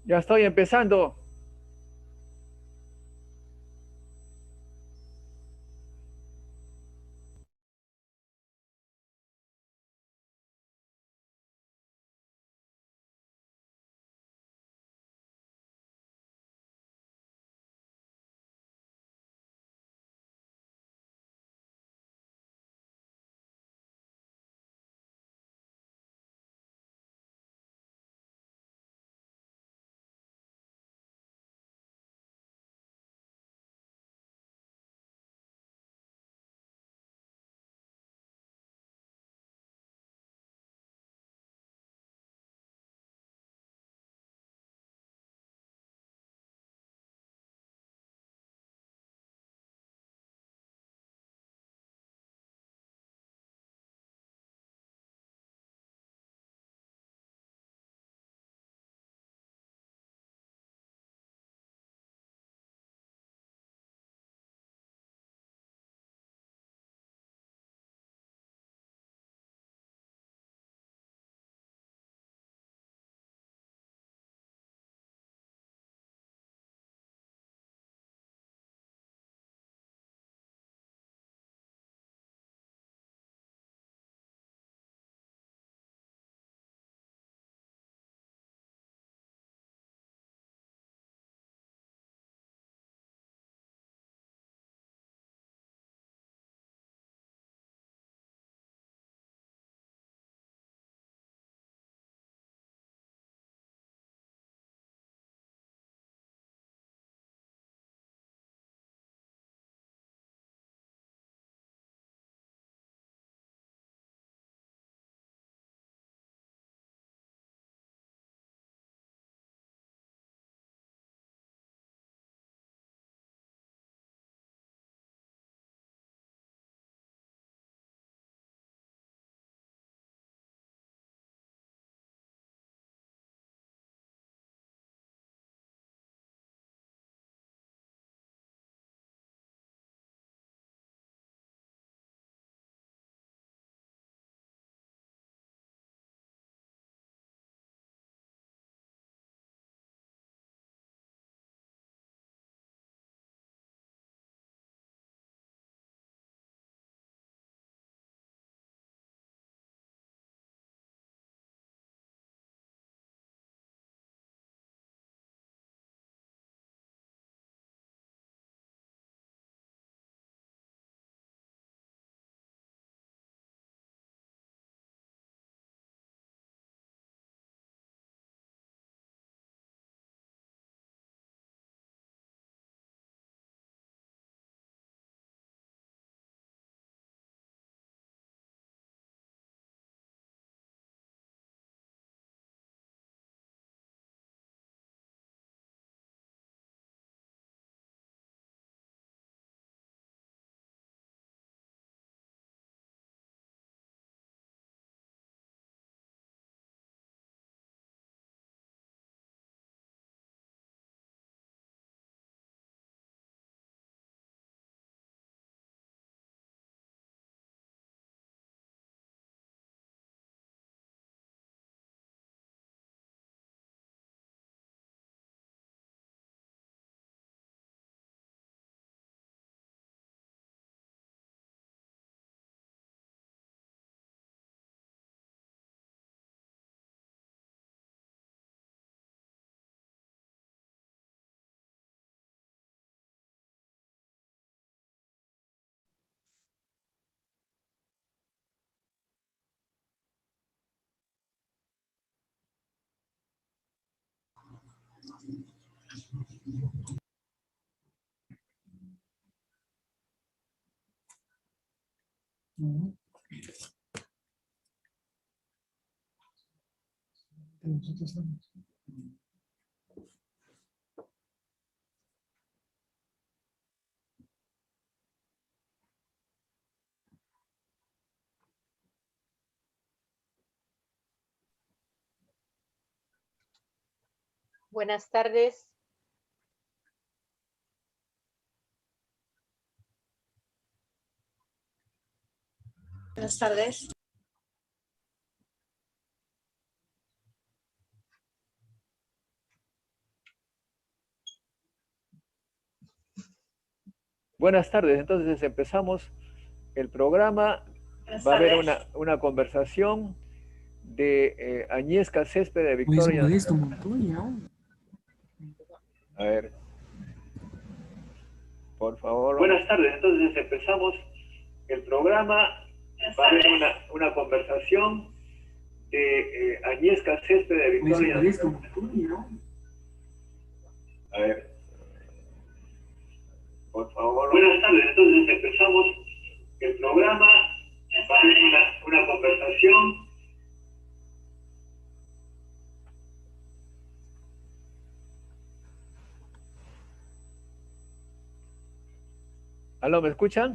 Ya estoy empezando. Buenas tardes. Buenas tardes. Buenas tardes, entonces empezamos el programa. Va a haber una conversación de Agnieszka Césped de Victoria. A ver, por favor. Buenas tardes, entonces empezamos el programa. Va a haber una conversación de Agnieszka Césped de Victoria. A ver, por favor. Buenas tardes, entonces empezamos el programa. Va a haber una conversación. ¿Aló, me escuchan?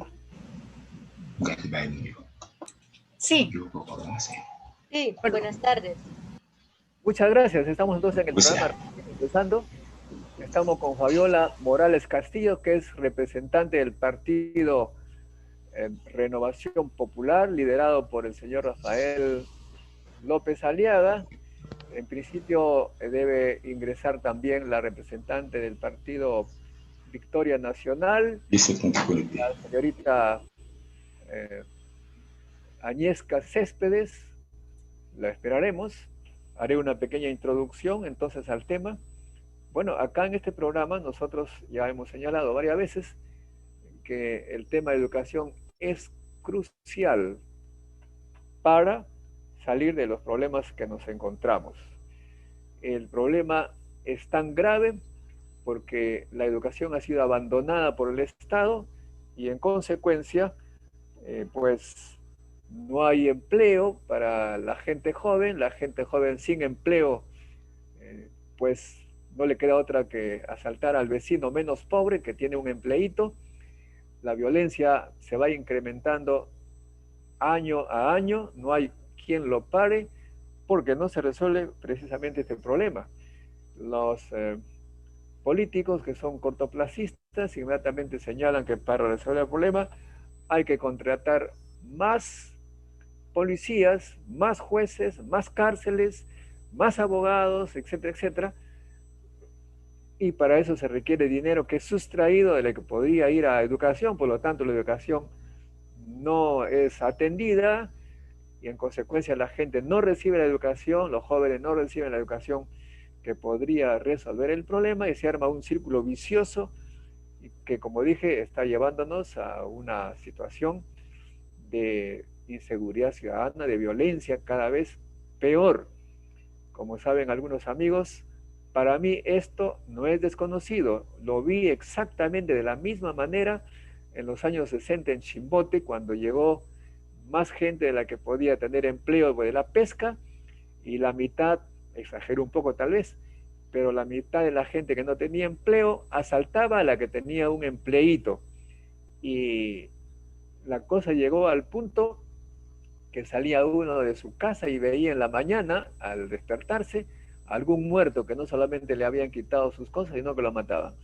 Sí. Sí, buenas tardes. Muchas gracias. Estamos entonces en el programa empezando. Estamos con Fabiola Morales Castillo, que es representante del partido Renovación Popular, liderado por el señor Rafael López Aliaga. En principio debe ingresar también la representante del partido Victoria Nacional, la señorita Agnieszka Céspedes. La esperaremos. Haré una pequeña introducción entonces al tema. Bueno, acá en este programa nosotros ya hemos señalado varias veces que el tema de educación es crucial para salir de los problemas que nos encontramos. El problema es tan grave porque la educación ha sido abandonada por el Estado y en consecuencia, pues no hay empleo para la gente joven sin empleo, pues no le queda otra que asaltar al vecino menos pobre que tiene un empleíto. La violencia se va incrementando año a año, no hay quien lo pare porque no se resuelve precisamente este problema. Los políticos que son cortoplacistas inmediatamente señalan que para resolver el problema hay que contratar más policías, más jueces, más cárceles, más abogados, etcétera, etcétera. Y para eso se requiere dinero que es sustraído de lo que podría ir a educación, por lo tanto la educación no es atendida y en consecuencia la gente no recibe la educación, los jóvenes no reciben la educación que podría resolver el problema y se arma un círculo vicioso que, como dije, está llevándonos a una situación de inseguridad ciudadana, de violencia cada vez peor. Como saben algunos amigos, para mí esto no es desconocido. Lo vi exactamente de la misma manera en los años 60 en Chimbote, cuando llegó más gente de la que podía tener empleo de la pesca, y la mitad, exagero un poco tal vez, pero la mitad de la gente que no tenía empleo asaltaba a la que tenía un empleíto. Y la cosa llegó al punto que salía uno de su casa y veía en la mañana, al despertarse, algún muerto que no solamente le habían quitado sus cosas, sino que lo mataban.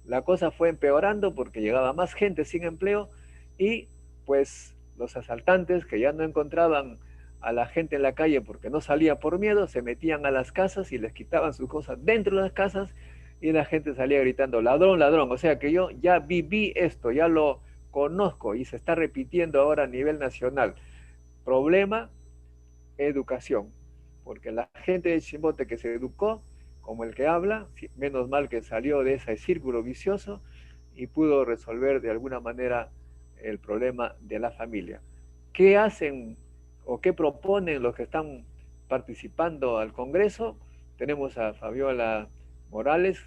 La cosa fue empeorando porque llegaba más gente sin empleo y pues los asaltantes que ya no encontraban a la gente en la calle porque no salía por miedo, se metían a las casas y les quitaban sus cosas dentro de las casas y la gente salía gritando ladrón, ladrón. O sea que yo ya viví esto, ya lo conozco y se está repitiendo ahora a nivel nacional. Problema, educación, porque la gente de Chimbote que se educó, como el que habla, menos mal que salió de ese círculo vicioso y pudo resolver de alguna manera el problema de la familia. ¿Qué hacen o qué proponen los que están participando al Congreso? Tenemos a Fabiola Morales,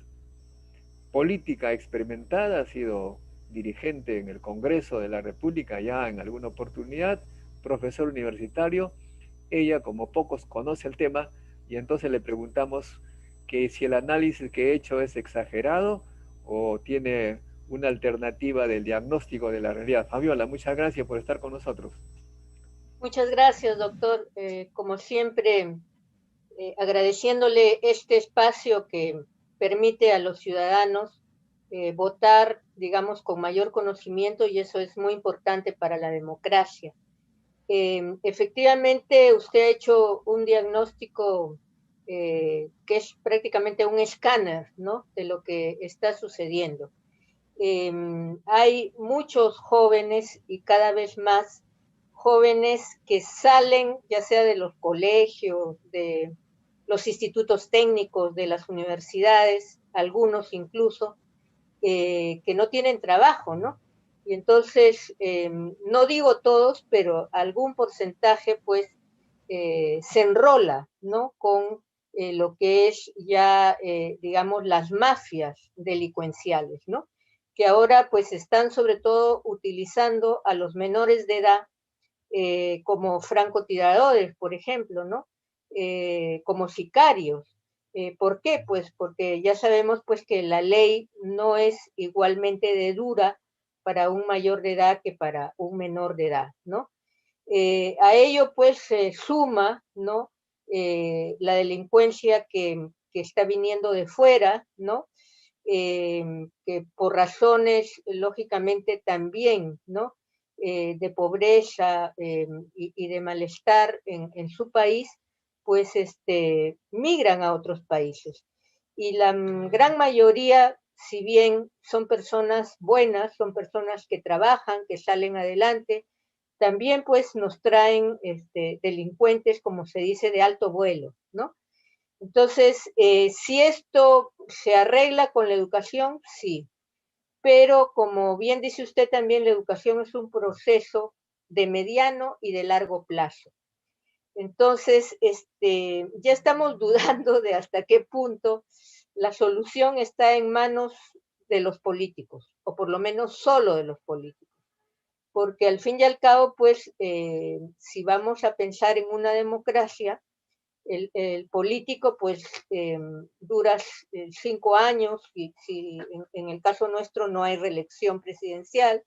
política experimentada, ha sido dirigente en el Congreso de la República ya en alguna oportunidad, profesor universitario. Ella, como pocos, conoce el tema y entonces le preguntamos que si el análisis que he hecho es exagerado o tiene una alternativa del diagnóstico de la realidad. Fabiola, muchas gracias por estar con nosotros. Muchas gracias, doctor. Como siempre, agradeciéndole este espacio que permite a los ciudadanos votar, digamos, con mayor conocimiento y eso es muy importante para la democracia. Efectivamente, usted ha hecho un diagnóstico que es prácticamente un escáner, ¿no?, de lo que está sucediendo. hay muchos jóvenes y cada vez más jóvenes que salen ya sea de los colegios, de los institutos técnicos, de las universidades, algunos incluso, que no tienen trabajo, ¿no? Y entonces, no digo todos, pero algún porcentaje, pues, se enrola, ¿no? Con lo que es ya, digamos, las mafias delincuenciales, ¿no? Que ahora, pues, están sobre todo utilizando a los menores de edad como francotiradores, por ejemplo, ¿no? Como sicarios. ¿Por qué? Pues porque ya sabemos pues que la ley no es igualmente de dura para un mayor de edad que para un menor de edad, ¿no? A ello pues se suma, ¿no? La delincuencia que está viniendo de fuera, ¿no? Que por razones lógicamente también, ¿no? De pobreza y de malestar en su país, pues migran a otros países. Y la gran mayoría, si bien son personas buenas, son personas que trabajan, que salen adelante, también pues nos traen delincuentes, como se dice, de alto vuelo, ¿no? Entonces, si esto se arregla con la educación, sí, pero como bien dice usted también, la educación es un proceso de mediano y de largo plazo. Entonces, ya estamos dudando de hasta qué punto la solución está en manos de los políticos, o por lo menos solo de los políticos. Porque al fin y al cabo, pues, si vamos a pensar en una democracia, el político pues dura 5 años y si en el caso nuestro no hay reelección presidencial,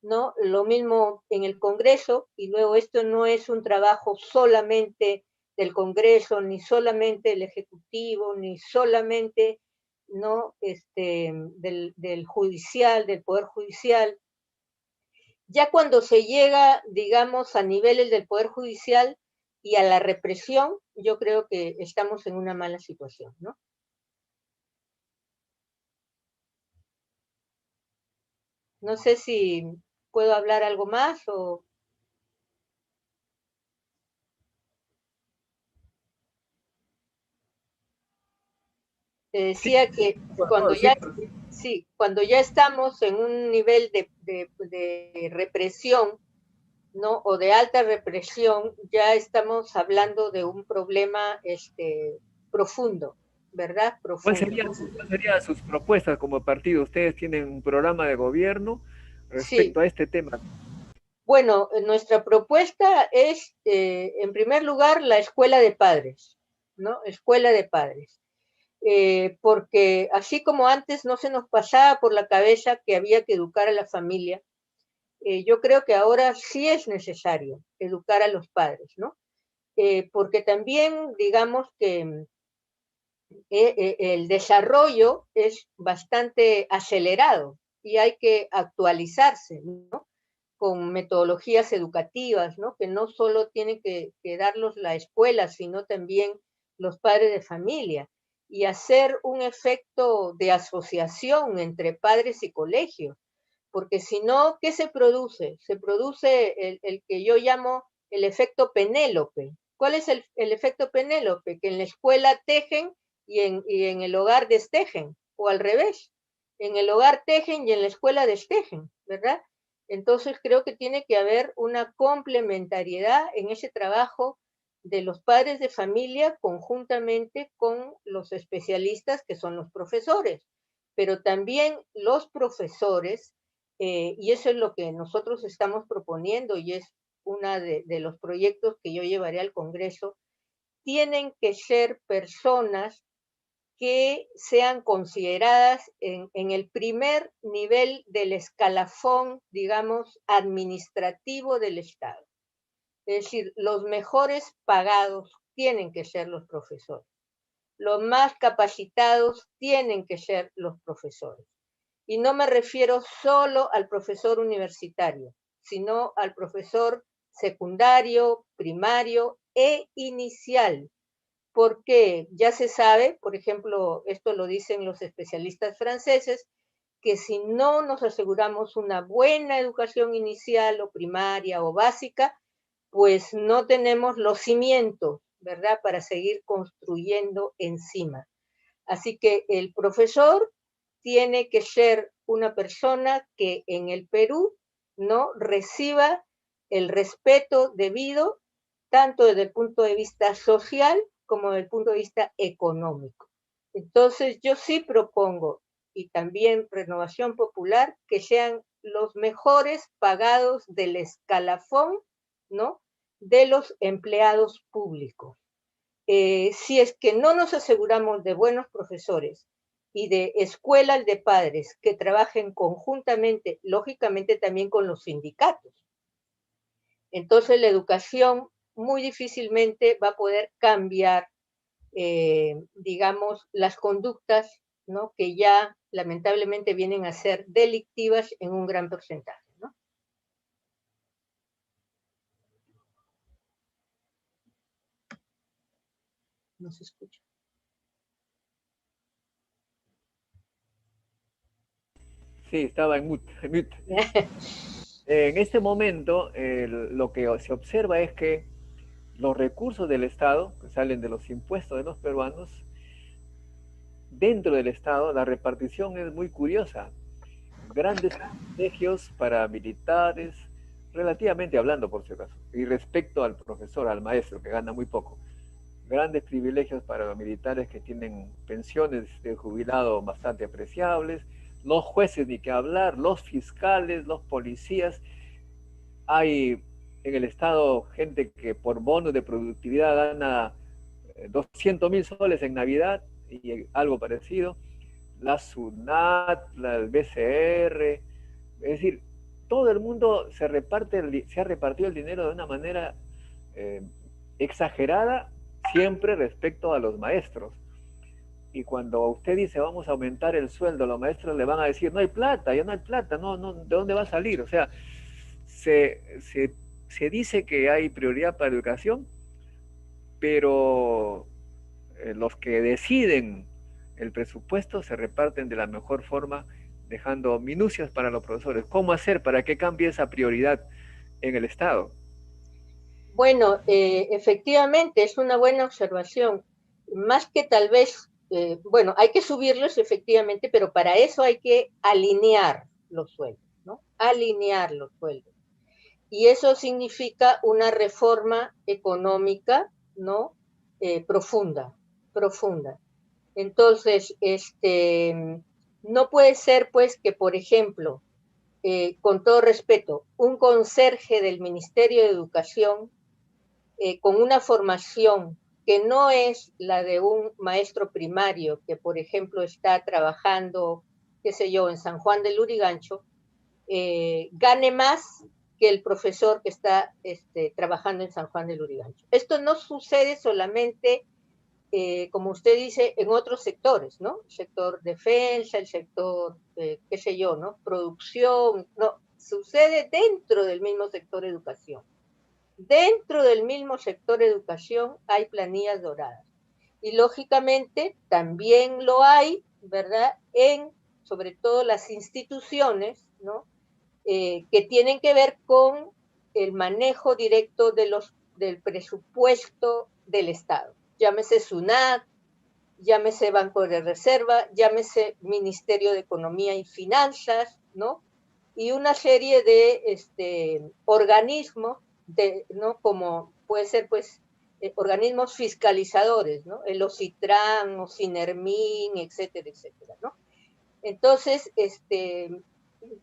¿no? Lo mismo en el Congreso, y luego esto no es un trabajo solamente del Congreso, ni solamente del Ejecutivo, ni solamente, ¿no? del judicial, del Poder Judicial. Ya cuando se llega, digamos, a niveles del Poder Judicial y a la represión, yo creo que estamos en una mala situación, ¿no? No sé si puedo hablar algo más o... Te Sí, decía que cuando no, sí, ya, sí, cuando ya estamos en un nivel de represión, ¿no? O de alta represión, ya estamos hablando de un problema profundo, ¿verdad? Profundo. ¿cuál serían sus propuestas como partido? ¿Ustedes tienen un programa de gobierno Sí, respecto a este tema? bueno, nuestra propuesta es, en primer lugar, la escuela de padres, ¿no? Escuela de padres. Porque así como antes no se nos pasaba por la cabeza que había que educar a la familia, yo creo que ahora sí es necesario educar a los padres, ¿no? Porque también, digamos que el desarrollo es bastante acelerado y hay que actualizarse, ¿no? Con metodologías educativas, ¿no? Que no solo tiene que darlos la escuela, sino también los padres de familia, y hacer un efecto de asociación entre padres y colegios, porque si no, ¿qué se produce? Se produce el que yo llamo el efecto Penélope. ¿Cuál es el efecto Penélope? Que en la escuela tejen y en el hogar destejen, o al revés, en el hogar tejen y en la escuela destejen, ¿verdad? Entonces creo que tiene que haber una complementariedad en ese trabajo de los padres de familia conjuntamente con los especialistas que son los profesores, pero también los profesores, y eso es lo que nosotros estamos proponiendo y es uno de los proyectos que yo llevaré al Congreso, tienen que ser personas que sean consideradas en el primer nivel del escalafón, digamos, administrativo del Estado. Es decir, los mejores pagados tienen que ser los profesores. Los más capacitados tienen que ser los profesores. Y no me refiero solo al profesor universitario, sino al profesor secundario, primario e inicial, porque ya se sabe, por ejemplo, esto lo dicen los especialistas franceses, que si no nos aseguramos una buena educación inicial o primaria o básica, pues no tenemos los cimientos, ¿verdad?, para seguir construyendo encima. Así que el profesor tiene que ser una persona que en el Perú no reciba el respeto debido tanto desde el punto de vista social como desde el punto de vista económico. Entonces yo sí propongo, y también Renovación Popular, que sean los mejores pagados del escalafón, ¿no?, de los empleados públicos. Si es que no nos aseguramos de buenos profesores y de escuelas de padres que trabajen conjuntamente, lógicamente también con los sindicatos, entonces la educación muy difícilmente va a poder cambiar, digamos, las conductas, ¿no?, que ya lamentablemente vienen a ser delictivas en un gran porcentaje, ¿no? No se escucha. Sí, estaba en mute. En este momento, lo que se observa es que los recursos del Estado, que salen de los impuestos de los peruanos, dentro del Estado la repartición es muy curiosa. Grandes privilegios para militares, relativamente hablando por si acaso, y respecto al profesor, al maestro, que gana muy poco. Grandes privilegios para los militares que tienen pensiones de jubilado bastante apreciables, los jueces ni que hablar, los fiscales, los policías. Hay en el Estado gente que por bonos de productividad gana 200.000 soles en Navidad y algo parecido. La SUNAT, la BCR, es decir, todo el mundo se ha repartido el dinero de una manera eh, exagerada, siempre respecto a los maestros. Y cuando usted dice vamos a aumentar el sueldo, los maestros le van a decir no hay plata, ya no hay plata, no, ¿de dónde va a salir? O sea, se dice que hay prioridad para la educación, pero los que deciden el presupuesto se reparten de la mejor forma, dejando minucias para los profesores. ¿Cómo hacer para que cambie esa prioridad en el Estado? Bueno, efectivamente, es una buena observación. Más que tal vez, bueno, hay que subirlos efectivamente, pero para eso hay que alinear los sueldos, ¿no? Alinear los sueldos. Y eso significa una reforma económica, ¿no? Profunda, profunda. Entonces, no puede ser, pues, que, por ejemplo, con todo respeto, un conserje del Ministerio de Educación con una formación que no es la de un maestro primario que, por ejemplo, está trabajando, qué sé yo, en San Juan del Lurigancho, gane más que el profesor que está trabajando en San Juan del Lurigancho. Esto no sucede solamente, como usted dice, en otros sectores, ¿no? El sector defensa, el sector, qué sé yo, ¿no? Producción, no, sucede dentro del mismo sector educación. Dentro del mismo sector educación hay planillas doradas. Y lógicamente también lo hay, ¿verdad?, en sobre todo las instituciones, ¿no?, que tienen que ver con el manejo directo del presupuesto del Estado. Llámese SUNAT, llámese Banco de Reserva, llámese Ministerio de Economía y Finanzas, ¿no? Y una serie de organismos, ¿no?, como puede ser, pues, organismos fiscalizadores, ¿no? El OCITRAN, OCINERMIN, etcétera, etcétera, ¿no? Entonces,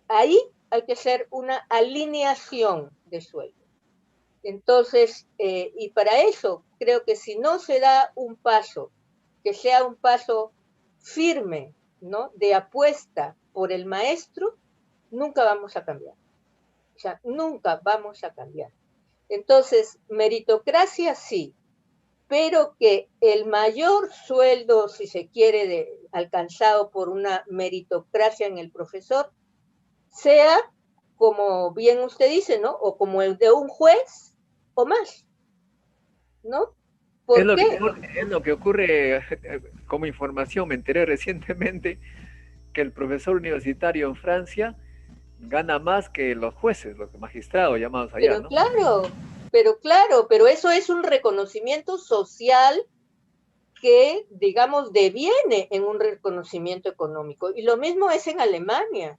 ahí hay que hacer una alineación de sueldo. Entonces, y para eso, creo que si no se da un paso, que sea un paso firme, ¿no?, de apuesta por el maestro, nunca vamos a cambiar. O sea, nunca vamos a cambiar. Entonces, meritocracia sí, pero que el mayor sueldo, si se quiere, alcanzado por una meritocracia en el profesor, sea, como bien usted dice, ¿no?, o como el de un juez o más, ¿no? Es ¿Por lo que qué? ocurre, es lo que ocurre como información, me enteré recientemente que el profesor universitario en Francia gana más que los jueces, los magistrados llamados allá, Pero ¿no? claro, pero eso es un reconocimiento social que, digamos, deviene en un reconocimiento económico. Y lo mismo es en Alemania.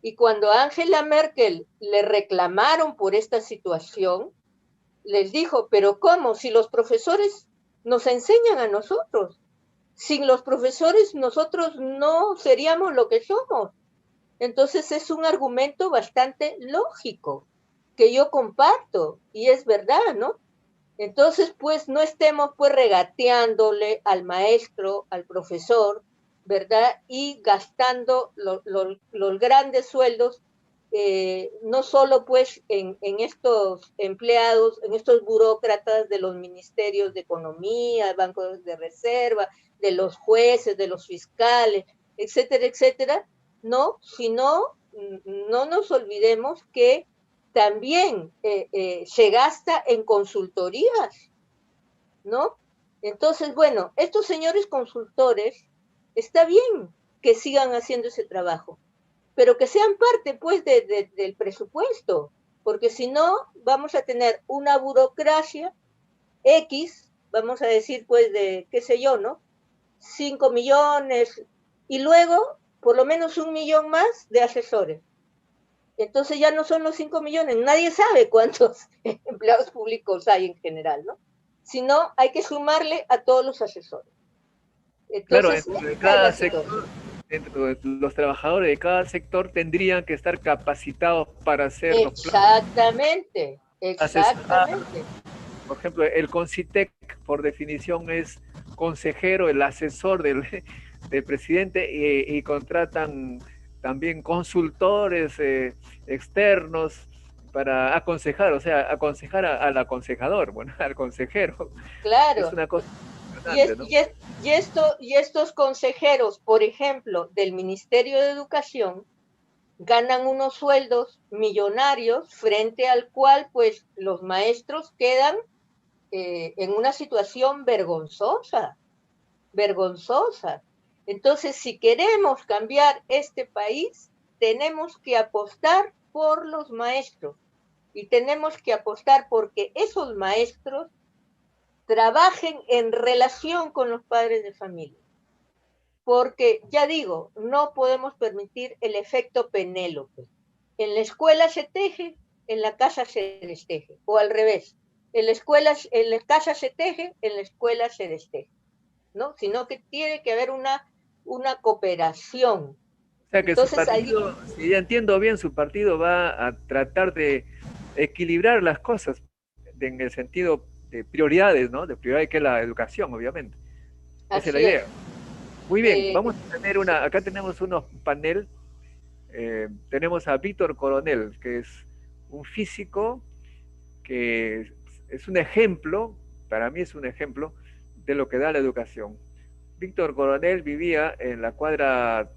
Y cuando a Angela Merkel le reclamaron por esta situación, les dijo, pero ¿cómo? Si los profesores nos enseñan a nosotros. Sin los profesores nosotros no seríamos lo que somos. Entonces es un argumento bastante lógico que yo comparto y es verdad, ¿no? Entonces, pues no estemos pues regateándole al maestro, al profesor, ¿verdad? Y gastando los grandes sueldos, no solo pues en estos empleados, en estos burócratas de los ministerios de economía, bancos de reserva, de los jueces, de los fiscales, etcétera, etcétera, no, sino no nos olvidemos que también se gasta en consultorías, ¿no? Entonces, bueno, estos señores consultores, está bien que sigan haciendo ese trabajo, pero que sean parte, pues, del presupuesto, porque si no, vamos a tener una burocracia X, vamos a decir, pues, de, qué sé yo, ¿no? 5 millones, y luego, por lo menos 1 millón más de asesores. Entonces ya no son los 5 millones, nadie sabe cuántos empleados públicos hay en general, ¿no? Sino hay que sumarle a todos los asesores. Claro, Entonces, dentro de esta es cada la situación. sector, dentro de los trabajadores de cada sector tendrían que estar capacitados para hacer los planes, Exactamente, asesorar. exactamente. Por ejemplo, el CONCITEC, por definición, es consejero, el asesor del presidente y contratan también consultores externos para aconsejar, o sea, aconsejar al aconsejador, bueno, al consejero. Es Claro. una cosa Y, impresionante, ¿no? y estos consejeros, por ejemplo, del Ministerio de Educación, ganan unos sueldos millonarios frente al cual pues los maestros quedan en una situación vergonzosa, vergonzosa. Entonces, si queremos cambiar este país, tenemos que apostar por los maestros y tenemos que apostar porque esos maestros trabajen en relación con los padres de familia. Porque, ya digo, no podemos permitir el efecto Penélope. En la escuela se teje, en la casa se desteje, o al revés. En la casa se teje, en la escuela se desteje, ¿no? Sino que tiene que haber una cooperación. O sea que su Entonces ahí, partido, si ya entiendo bien, su partido va a tratar de equilibrar las cosas en el sentido de prioridades, ¿no? De prioridad que es la educación, obviamente. Esa es la así idea. es. Muy bien, Eh, vamos a tener acá tenemos unos panel, tenemos a Víctor Coronel, que es un físico que es un ejemplo, para mí es un ejemplo de lo que da la educación. Víctor Coronel vivía en la cuadra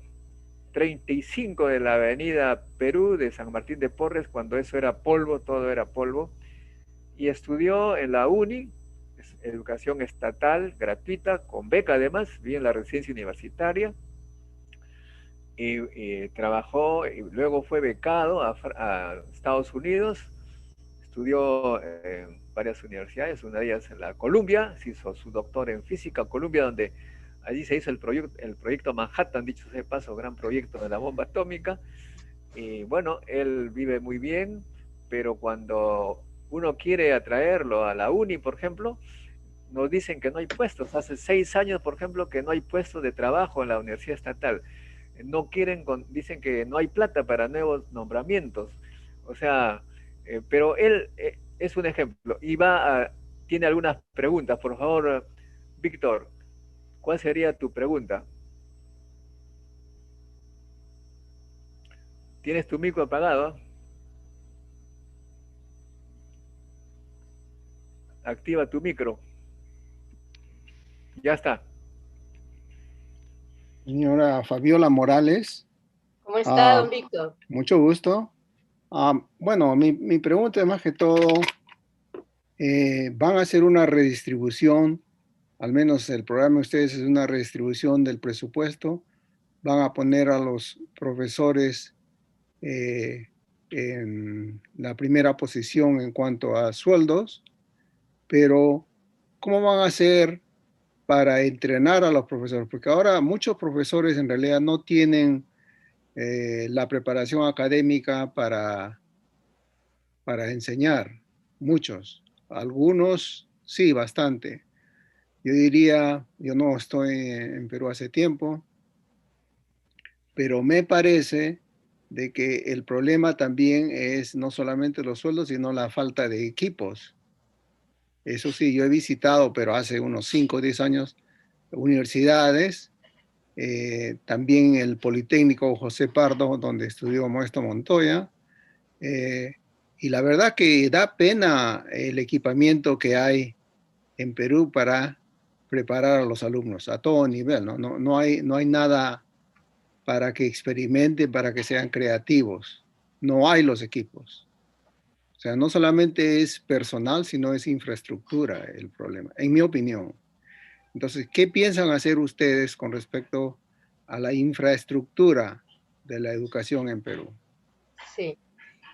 35 de la avenida Perú de San Martín de Porres, cuando eso era polvo, todo era polvo, y estudió en la UNI, educación estatal, gratuita, con beca además, vivía en la residencia universitaria, y trabajó, y luego fue becado a Estados Unidos, estudió en varias universidades, una de ellas en la Columbia, se hizo su doctor en física, Columbia, donde allí se hizo el proyecto Manhattan, dicho sea de paso, gran proyecto de la bomba atómica. Y bueno, él vive muy bien, pero cuando uno quiere atraerlo a la uni, por ejemplo, nos dicen que no hay puestos. Hace 6 años, por ejemplo, que no hay puestos de trabajo en la Universidad Estatal. No quieren, dicen que no hay plata para nuevos nombramientos. O sea, pero él es un ejemplo y tiene algunas preguntas. Por favor, Víctor, ¿cuál sería tu pregunta? ¿Tienes tu micro apagado? Activa tu micro. Ya está. Señora Fabiola Morales, ¿Cómo está, ah, don Víctor? mucho gusto. Bueno, mi pregunta es más que todo, ¿van a hacer una redistribución? Al menos el programa de ustedes es una redistribución del presupuesto. van a poner a los profesores en la primera posición en cuanto a sueldos, pero ¿cómo van a hacer para entrenar a los profesores? Porque ahora muchos profesores en realidad no tienen la preparación académica para enseñar, muchos. Algunos sí, bastante. Yo diría, yo no estoy en Perú hace tiempo, pero me parece de que el problema también es no solamente los sueldos, sino la falta de equipos. Eso sí, yo he visitado, pero hace unos 5 o 10 años, universidades, también el Politécnico José Pardo, donde estudió Modesto Montoya, eh, y la verdad que da pena el equipamiento que hay en Perú para preparar a los alumnos a todo nivel, ¿no? No hay nada para que experimenten, para que sean creativos. No hay los equipos. O sea, no solamente es personal, sino es infraestructura el problema, en mi opinión. Entonces, ¿qué piensan hacer ustedes con respecto a la infraestructura de la educación en Perú? Sí,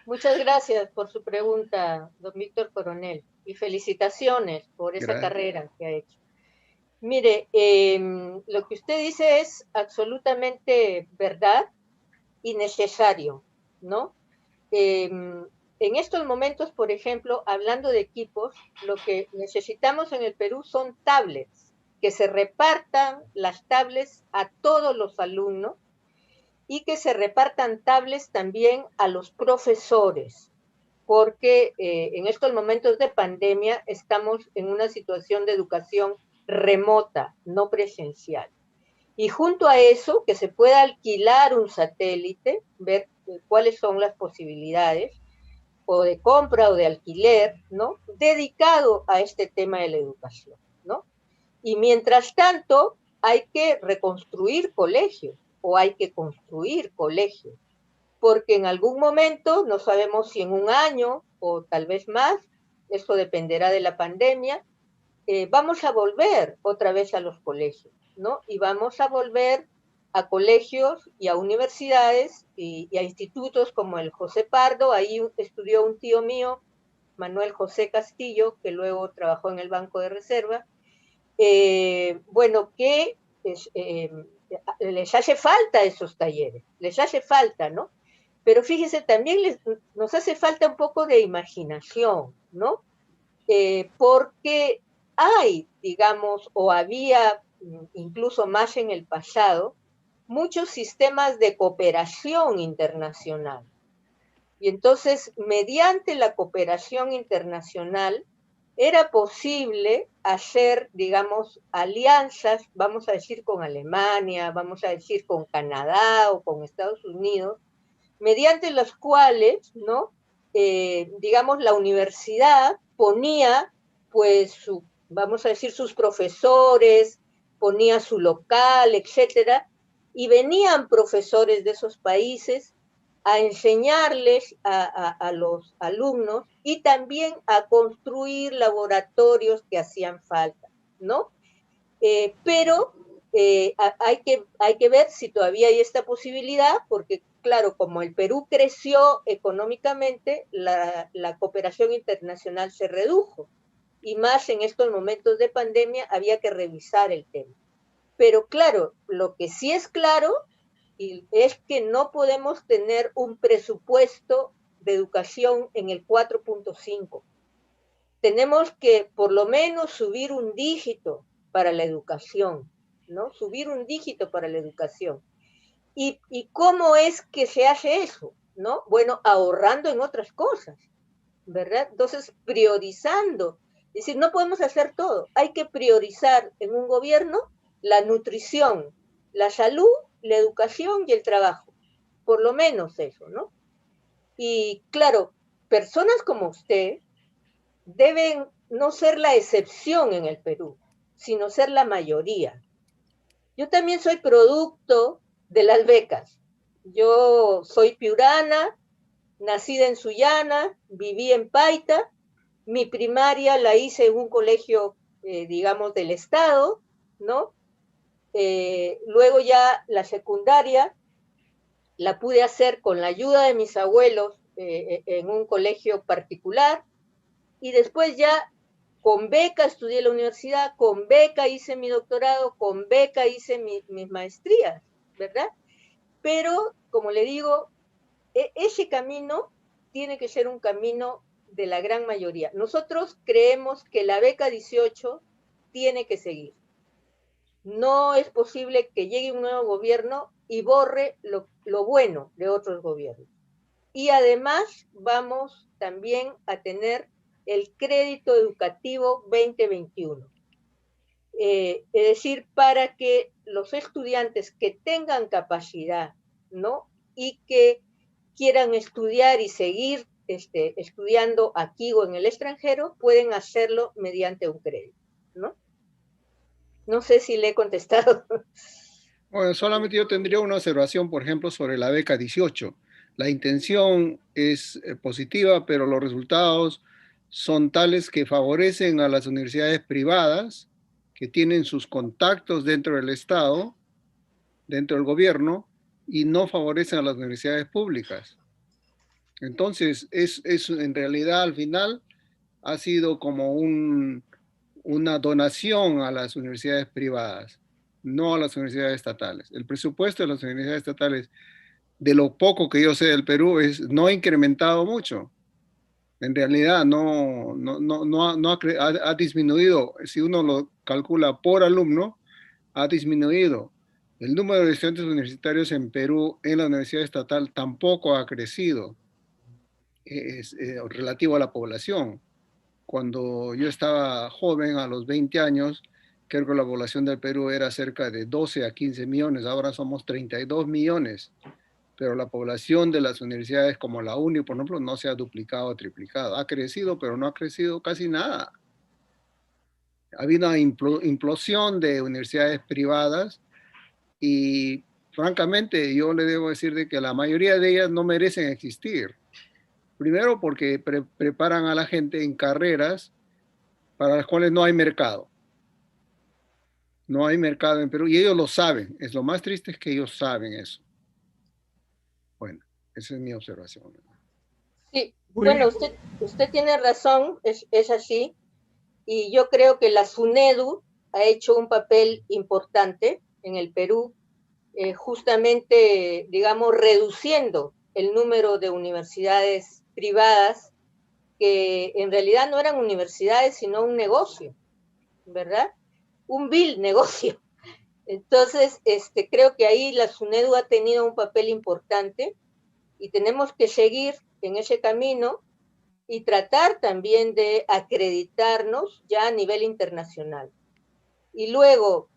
muchas gracias por su pregunta, don Víctor Coronel, y felicitaciones por esa Gracias. carrera que ha hecho. Mire, lo que usted dice es absolutamente verdad y necesario, ¿no? En estos momentos, por ejemplo, hablando de equipos, lo que necesitamos en el Perú son tablets, que se repartan las tablets a todos los alumnos y que se repartan tablets también a los profesores, porque en estos momentos de pandemia estamos en una situación de educación remota, no presencial. Y junto a eso, que se pueda alquilar un satélite, ver cuáles son las posibilidades, o de compra o de alquiler, ¿no? Dedicado a este tema de la educación, ¿no? Y mientras tanto, hay que reconstruir colegios o hay que construir colegios, porque en algún momento, no sabemos si en un año o tal vez más, esto dependerá de la pandemia, vamos a volver otra vez a los colegios, ¿no? Y vamos a volver a colegios y a universidades y a institutos como el José Pardo. Ahí estudió un tío mío, Manuel José Castillo, que luego trabajó en el Banco de Reserva. Bueno, que les hace falta esos talleres, les hace falta, ¿no? Pero fíjese, también nos hace falta un poco de imaginación, ¿no? Porque hay, digamos, o había incluso más en el pasado, muchos sistemas de cooperación internacional. Y entonces, mediante la cooperación internacional, era posible hacer, digamos, alianzas, vamos a decir, con Alemania, vamos a decir, con Canadá o con Estados Unidos, mediante las cuales, ¿no? Digamos, la universidad ponía, pues, vamos a decir, sus profesores, ponía su local, etcétera, y venían profesores de esos países a enseñarles a los alumnos y también a construir laboratorios que hacían falta, ¿no? Pero hay que ver si todavía hay esta posibilidad, porque claro, como el Perú creció económicamente, la cooperación internacional se redujo, y más en estos momentos de pandemia había que revisar el tema. Pero claro, lo que sí es claro es que no podemos tener un presupuesto de educación en el 4.5. Tenemos que por lo menos subir un dígito para la educación, ¿no? Subir un dígito para la educación. ¿Y cómo es que se hace eso? ¿No? Bueno, ahorrando en otras cosas, ¿verdad? Entonces, priorizando. Es decir, no podemos hacer todo. Hay que priorizar en un gobierno la nutrición, la salud, la educación y el trabajo. Por lo menos eso, ¿no? Y claro, personas como usted deben no ser la excepción en el Perú, sino ser la mayoría. Yo también soy producto de las becas. Yo soy piurana, nacida en Sullana, viví en Paita, mi primaria la hice en un colegio, digamos, del Estado, ¿no? luego ya la secundaria la pude hacer con la ayuda de mis abuelos en un colegio particular, y después ya con beca estudié en la universidad, con beca hice mi doctorado, con beca hice mis maestrías, ¿verdad? Pero, como le digo, ese camino tiene que ser un camino de la gran mayoría. Nosotros creemos que la beca 18 tiene que seguir. No es posible que llegue un nuevo gobierno y borre lo bueno de otros gobiernos. Y además vamos también a tener el crédito educativo 2021. Es decir, para que los estudiantes que tengan capacidad, ¿no? Y que quieran estudiar y seguir estudiando aquí o en el extranjero, pueden hacerlo mediante un crédito, ¿no? No sé si le he contestado. Bueno, solamente yo tendría una observación, por ejemplo, sobre la beca 18. La intención es positiva, pero los resultados son tales que favorecen a las universidades privadas que tienen sus contactos dentro del Estado, dentro del gobierno, y no favorecen a las universidades públicas. Entonces, en realidad al final ha sido como una donación a las universidades privadas, no a las universidades estatales. El presupuesto de las universidades estatales, de lo poco que yo sé del Perú, no ha incrementado mucho. En realidad ha disminuido. Si uno lo calcula por alumno, ha disminuido. El número de estudiantes universitarios en Perú en la universidad estatal tampoco ha crecido, relativo a la población. Cuando yo estaba joven, a los 20 años, creo que la población del Perú era cerca de 12 a 15 millones, ahora somos 32 millones, pero la población de las universidades como la UNI, por ejemplo, no se ha duplicado o triplicado. Ha crecido, pero no ha crecido casi nada. Ha habido una implosión de universidades privadas y francamente yo le debo decir de que la mayoría de ellas no merecen existir. Primero porque preparan a la gente en carreras para las cuales no hay mercado. No hay mercado en Perú y ellos lo saben. Es lo más triste es que ellos saben eso. Bueno, esa es mi observación. Sí, bueno, usted tiene razón, es así, y yo creo que la SUNEDU ha hecho un papel importante en el Perú, justamente, digamos, reduciendo el número de universidades privadas que en realidad no eran universidades, sino un negocio, ¿verdad? Un vil negocio. Entonces, creo que ahí la SUNEDU ha tenido un papel importante y tenemos que seguir en ese camino y tratar también de acreditarnos ya a nivel internacional. Y luego,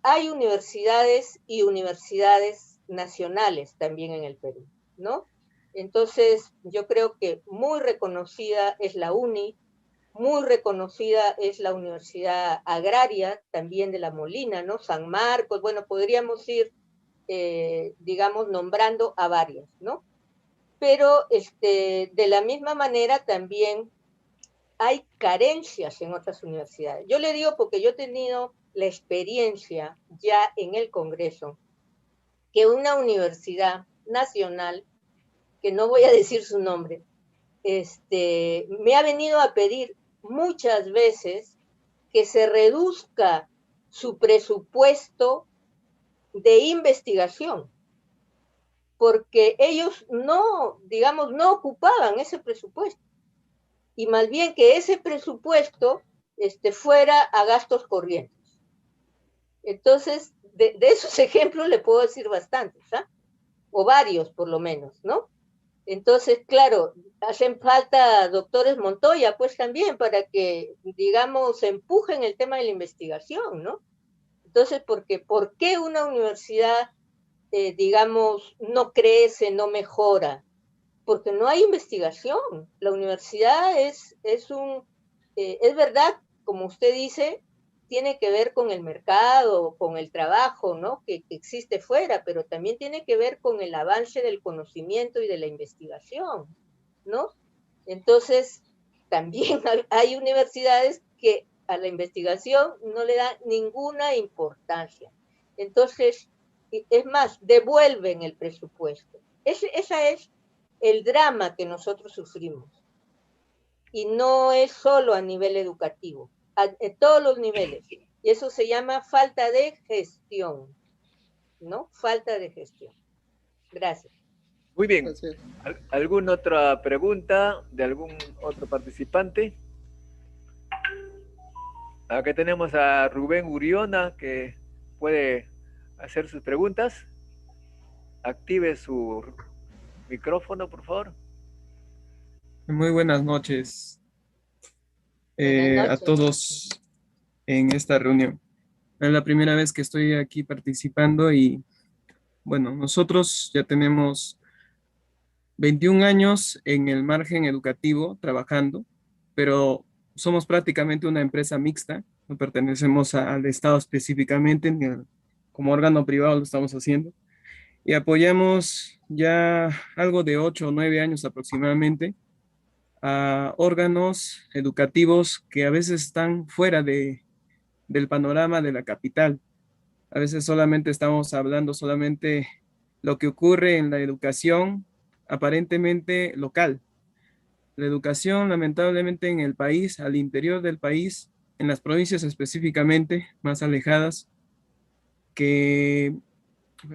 hay universidades y universidades nacionales también en el Perú, ¿no? Entonces, yo creo que muy reconocida es la UNI, muy reconocida es la Universidad Agraria, también de La Molina, ¿no? San Marcos, bueno, podríamos ir, digamos, nombrando a varias, ¿no? Pero de la misma manera también hay carencias en otras universidades. Yo le digo porque yo he tenido la experiencia ya en el Congreso que una universidad nacional, que no voy a decir su nombre, me ha venido a pedir muchas veces que se reduzca su presupuesto de investigación, porque ellos no, digamos, no ocupaban ese presupuesto, y más bien que ese presupuesto fuera a gastos corrientes. Entonces, de esos ejemplos le puedo decir bastantes, ¿ah? O varios por lo menos, ¿no? Entonces, claro, hacen falta doctores Montoya, pues también, para que, digamos, empujen el tema de la investigación, ¿no? Entonces, ¿por qué una universidad, digamos, no crece, no mejora? Porque no hay investigación. La universidad es verdad, como usted dice, tiene que ver con el mercado, con el trabajo, ¿no? Que existe fuera, pero también tiene que ver con el avance del conocimiento y de la investigación, ¿no? Entonces, también hay universidades que a la investigación no le dan ninguna importancia. Entonces, es más, devuelven el presupuesto. Ese es el drama que nosotros sufrimos. Y no es solo a nivel educativo, en todos los niveles. Y eso se llama falta de gestión, ¿no? Falta de gestión. Gracias. Muy bien. Gracias. ¿Alguna otra pregunta de algún otro participante? Acá tenemos a Rubén Uriona, que puede hacer sus preguntas. Active su micrófono, por favor. Muy buenas noches, Buenas a noches. todos en esta reunión. Es la primera vez que estoy aquí participando y bueno, nosotros ya tenemos 21 años en el margen educativo trabajando, pero somos prácticamente una empresa mixta, no pertenecemos al Estado específicamente, ni como órgano privado lo estamos haciendo, y apoyamos ya algo de 8 o 9 años aproximadamente a órganos educativos que a veces están fuera del panorama de la capital. A veces solamente estamos hablando solamente lo que ocurre en la educación aparentemente local. La educación, lamentablemente, en el país, al interior del país, en las provincias específicamente más alejadas, que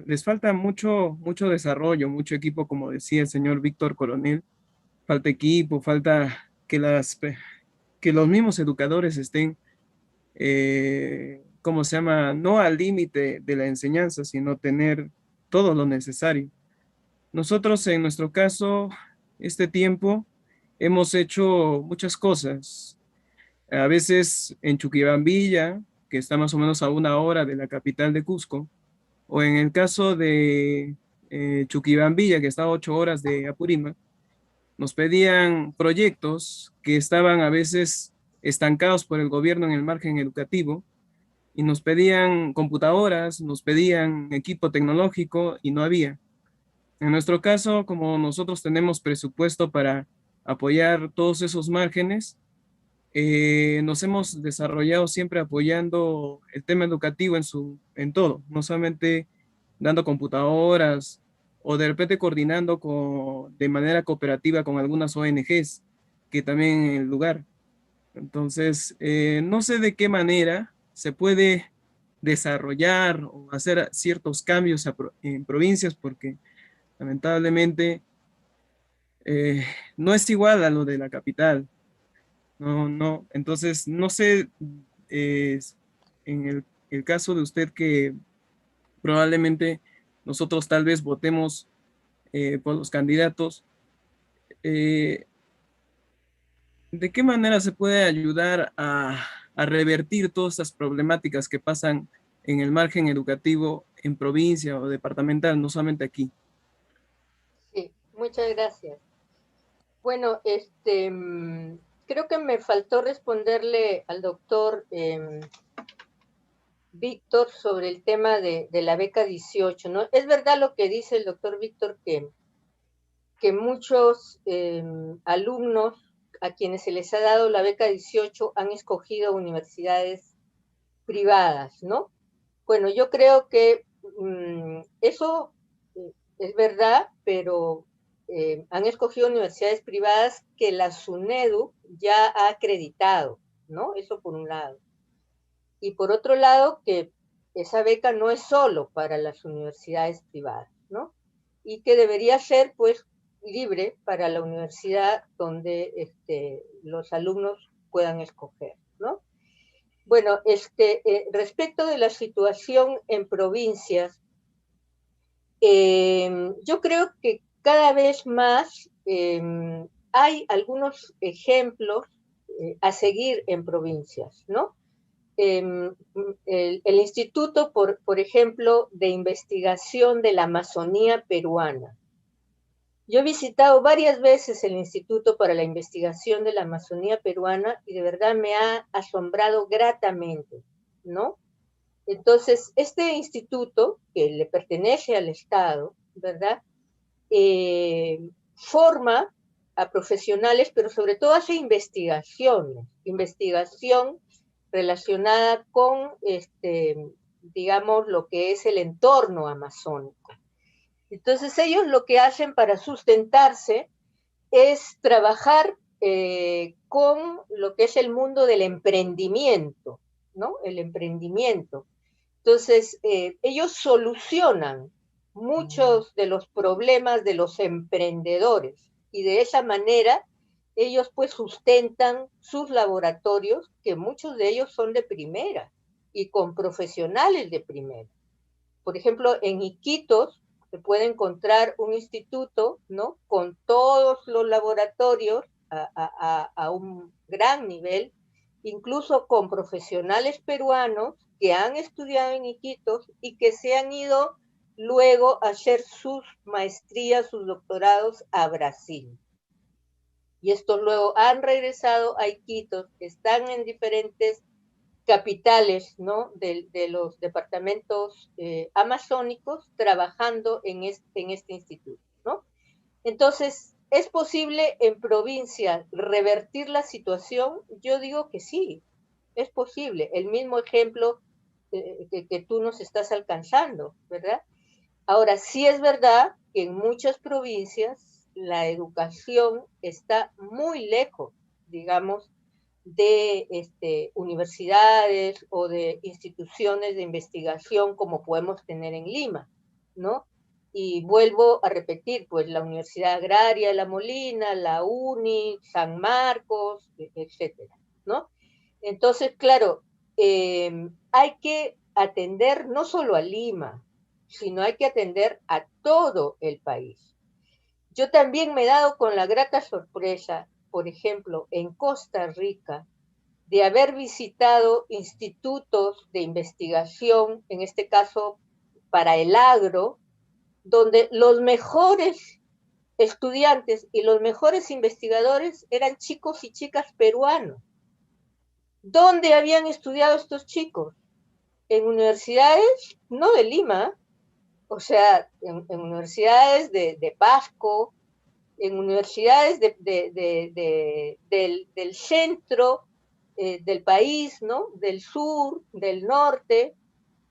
les falta mucho desarrollo, mucho equipo, como decía el señor Víctor Coronel. Falta equipo, falta que los mismos educadores estén, ¿cómo se llama? No al límite de la enseñanza, sino tener todo lo necesario. Nosotros, en nuestro caso, este tiempo, hemos hecho muchas cosas. A veces en Chuquibambilla, que está más o menos a 1 hora de la capital de Cusco, o en el caso de Chuquibambilla, que está a 8 horas de Apurímac, nos pedían proyectos que estaban a veces estancados por el gobierno en el margen educativo y nos pedían computadoras, nos pedían equipo tecnológico y no había. En nuestro caso, como nosotros tenemos presupuesto para apoyar todos esos márgenes, nos hemos desarrollado siempre apoyando el tema educativo en todo, no solamente dando computadoras o de repente coordinando de manera cooperativa con algunas ONGs que también en el lugar. Entonces, no sé de qué manera se puede desarrollar o hacer ciertos cambios en provincias porque lamentablemente no es igual a lo de la capital. No, no. Entonces, no sé, eh, en el caso de usted que probablemente nosotros tal vez votemos por los candidatos, eh, ¿de qué manera se puede ayudar a revertir todas estas problemáticas que pasan en el margen educativo en provincia o departamental, no solamente aquí? Sí, muchas gracias. Bueno, creo que me faltó responderle al doctor Víctor sobre el tema de la beca 18, ¿no? Es verdad lo que dice el doctor Víctor, que muchos alumnos a quienes se les ha dado la beca 18 han escogido universidades privadas, ¿no? Bueno, yo creo que eso es verdad, pero han escogido universidades privadas que la SUNEDU ya ha acreditado, ¿no? Eso por un lado. Y por otro lado, que esa beca no es solo para las universidades privadas, ¿no? Y que debería ser, pues, libre para la universidad donde los alumnos puedan escoger, ¿no? Bueno, respecto de la situación en provincias, yo creo que cada vez más hay algunos ejemplos a seguir en provincias, ¿no? El Instituto, por ejemplo, de Investigación de la Amazonía Peruana. Yo he visitado varias veces el Instituto para la Investigación de la Amazonía Peruana y de verdad me ha asombrado gratamente, ¿no? Entonces, este instituto, que le pertenece al Estado, ¿verdad? Forma a profesionales, pero sobre todo hace investigación relacionada con digamos, lo que es el entorno amazónico. Entonces ellos lo que hacen para sustentarse es trabajar con lo que es el mundo del emprendimiento, ¿no? El emprendimiento. Entonces, ellos solucionan muchos de los problemas de los emprendedores y de esa manera ellos pues sustentan sus laboratorios, que muchos de ellos son de primera y con profesionales de primera. Por ejemplo, en Iquitos se puede encontrar un instituto, ¿no? Con todos los laboratorios a un gran nivel, incluso con profesionales peruanos que han estudiado en Iquitos y que se han ido luego a hacer sus maestrías, sus doctorados a Brasil. Y estos luego han regresado a Iquitos, están en diferentes capitales, ¿no? de los departamentos amazónicos trabajando en este instituto, ¿no? Entonces, ¿es posible en provincia revertir la situación? Yo digo que sí, es posible. El mismo ejemplo que tú nos estás alcanzando, ¿verdad? Ahora, sí es verdad que en muchas provincias la educación está muy lejos, digamos, de universidades o de instituciones de investigación como podemos tener en Lima, ¿no? Y vuelvo a repetir, pues la Universidad Agraria de La Molina, la UNI, San Marcos, etcétera, ¿no? Entonces, claro, hay que atender no solo a Lima, sino hay que atender a todo el país. Yo también me he dado con la grata sorpresa, por ejemplo, en Costa Rica, de haber visitado institutos de investigación, en este caso para el agro, donde los mejores estudiantes y los mejores investigadores eran chicos y chicas peruanos. ¿Dónde habían estudiado estos chicos? En universidades, no de Lima, o sea, en universidades de Pasco, en universidades del centro del país, ¿no? Del sur, del norte,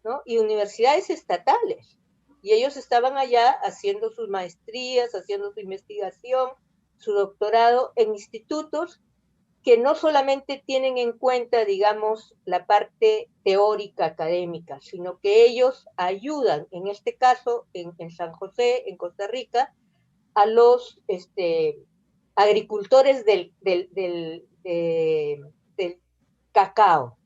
¿no? Y universidades estatales. Y ellos estaban allá haciendo sus maestrías, haciendo su investigación, su doctorado en institutos que no solamente tienen en cuenta, digamos, la parte teórica académica, sino que ellos ayudan, en este caso, en San José, en Costa Rica, a los agricultores del cacao,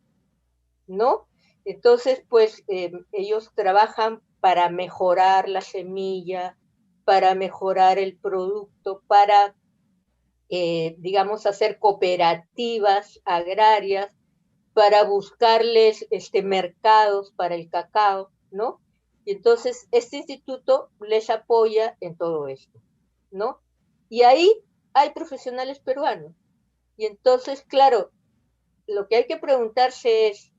¿no? Entonces, pues ellos trabajan para mejorar la semilla, para mejorar el producto, para, digamos, hacer cooperativas agrarias, para buscarles mercados para el cacao, ¿no? Y entonces este instituto les apoya en todo esto, ¿no? Y ahí hay profesionales peruanos. Y entonces, claro, lo que hay que preguntarse es,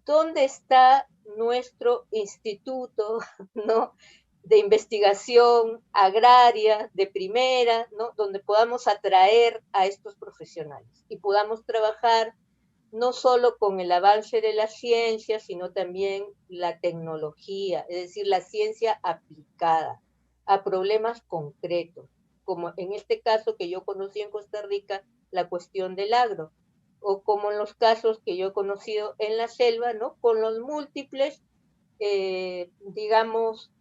¿dónde está nuestro instituto, ¿no? de investigación agraria de primera, ¿no? donde podamos atraer a estos profesionales y podamos trabajar no solo con el avance de la ciencia, sino también la tecnología, es decir, la ciencia aplicada a problemas concretos, como en este caso que yo conocí en Costa Rica, la cuestión del agro, o como en los casos que yo he conocido en la selva, ¿no? Con los múltiples, digamos,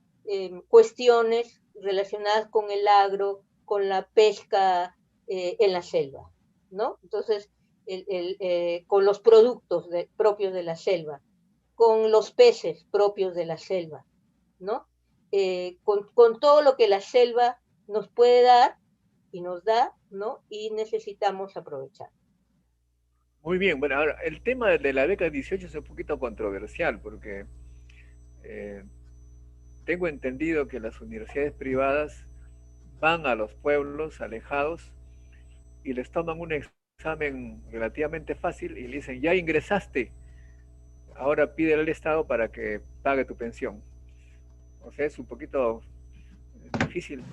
cuestiones relacionadas con el agro, con la pesca en la selva, ¿no? Entonces, con los productos propios de la selva, con los peces propios de la selva, ¿no? Con todo lo que la selva nos puede dar y nos da, ¿no? Y necesitamos aprovechar. Muy bien, bueno, ahora el tema de la beca 18 es un poquito controversial porque eh, tengo entendido que las universidades privadas van a los pueblos alejados y les toman un examen relativamente fácil y le dicen, ya ingresaste, ahora pídele al Estado para que pague tu pensión. O sea, es un poquito difícil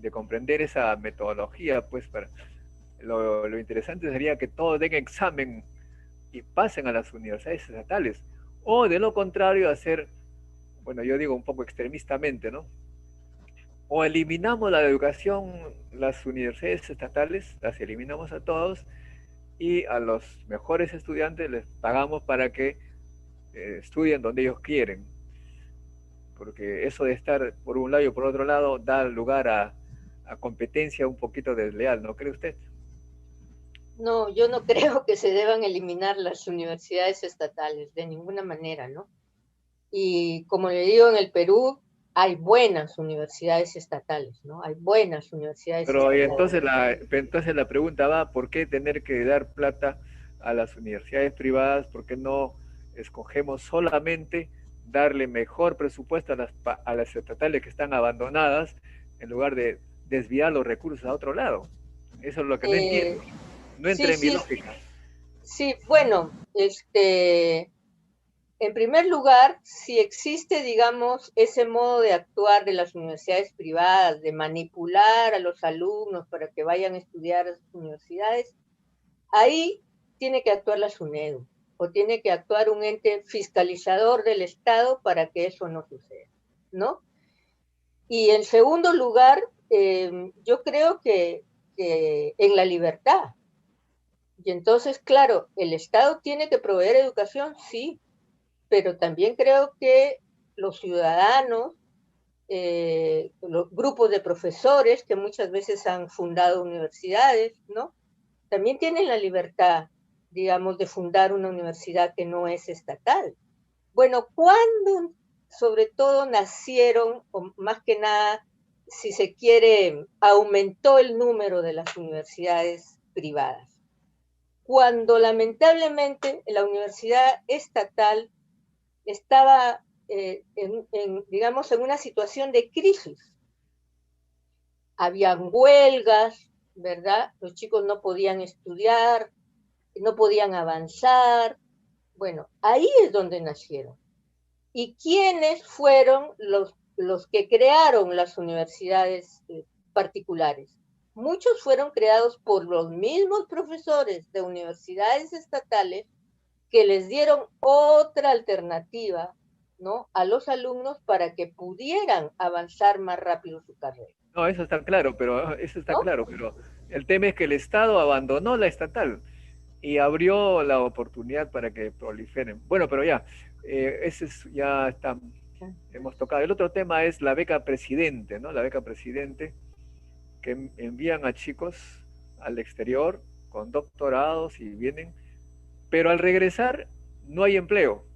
de comprender esa metodología, pues lo interesante sería que todos den examen y pasen a las universidades estatales, O de lo contrario, hacer, bueno, yo digo un poco extremistamente, ¿no? O eliminamos la educación, las universidades estatales, las eliminamos a todos y a los mejores estudiantes les pagamos para que estudien donde ellos quieren. Porque eso de estar por un lado y por otro lado da lugar a competencia un poquito desleal, ¿no cree usted? No, yo no creo que se deban eliminar las universidades estatales, de ninguna manera, ¿no? Y como le digo, en el Perú hay buenas universidades estatales, ¿no? Hay buenas universidades Pero y estatales. entonces la pregunta va, ¿por qué tener que dar plata a las universidades privadas? ¿Por qué no escogemos solamente darle mejor presupuesto a las estatales que están abandonadas en lugar de desviar los recursos a otro lado? Eso es lo que no Eh, entiendo. No sí, entra en mi sí, lógica. sí, bueno, en primer lugar, si existe, digamos, ese modo de actuar de las universidades privadas, de manipular a los alumnos para que vayan a estudiar a sus universidades, ahí tiene que actuar la SUNEDU o tiene que actuar un ente fiscalizador del Estado para que eso no suceda, ¿no? Y en segundo lugar, yo creo que en la libertad. Y entonces, claro, el Estado tiene que proveer educación, sí, pero también creo que los ciudadanos, los grupos de profesores que muchas veces han fundado universidades, ¿no? También tienen la libertad, digamos, de fundar una universidad que no es estatal. Bueno, ¿cuándo sobre todo nacieron, o más que nada, si se quiere, aumentó el número de las universidades privadas? Cuando lamentablemente la universidad estatal estaba, digamos, en una situación de crisis. Habían huelgas, ¿verdad? Los chicos no podían estudiar, no podían avanzar. Bueno, ahí es donde nacieron. ¿Y quiénes fueron los que crearon las universidades particulares? Muchos fueron creados por los mismos profesores de universidades estatales que les dieron otra alternativa, ¿no?, a los alumnos para que pudieran avanzar más rápido su carrera, No, eso está ¿no? claro, pero el tema es que el Estado abandonó la estatal y abrió la oportunidad para que proliferen. Bueno, pero ya, ese es, ya está, hemos tocado. El otro tema es la beca presidente, ¿no? La beca presidente que envían a chicos al exterior con doctorados y vienen, pero al regresar no hay empleo.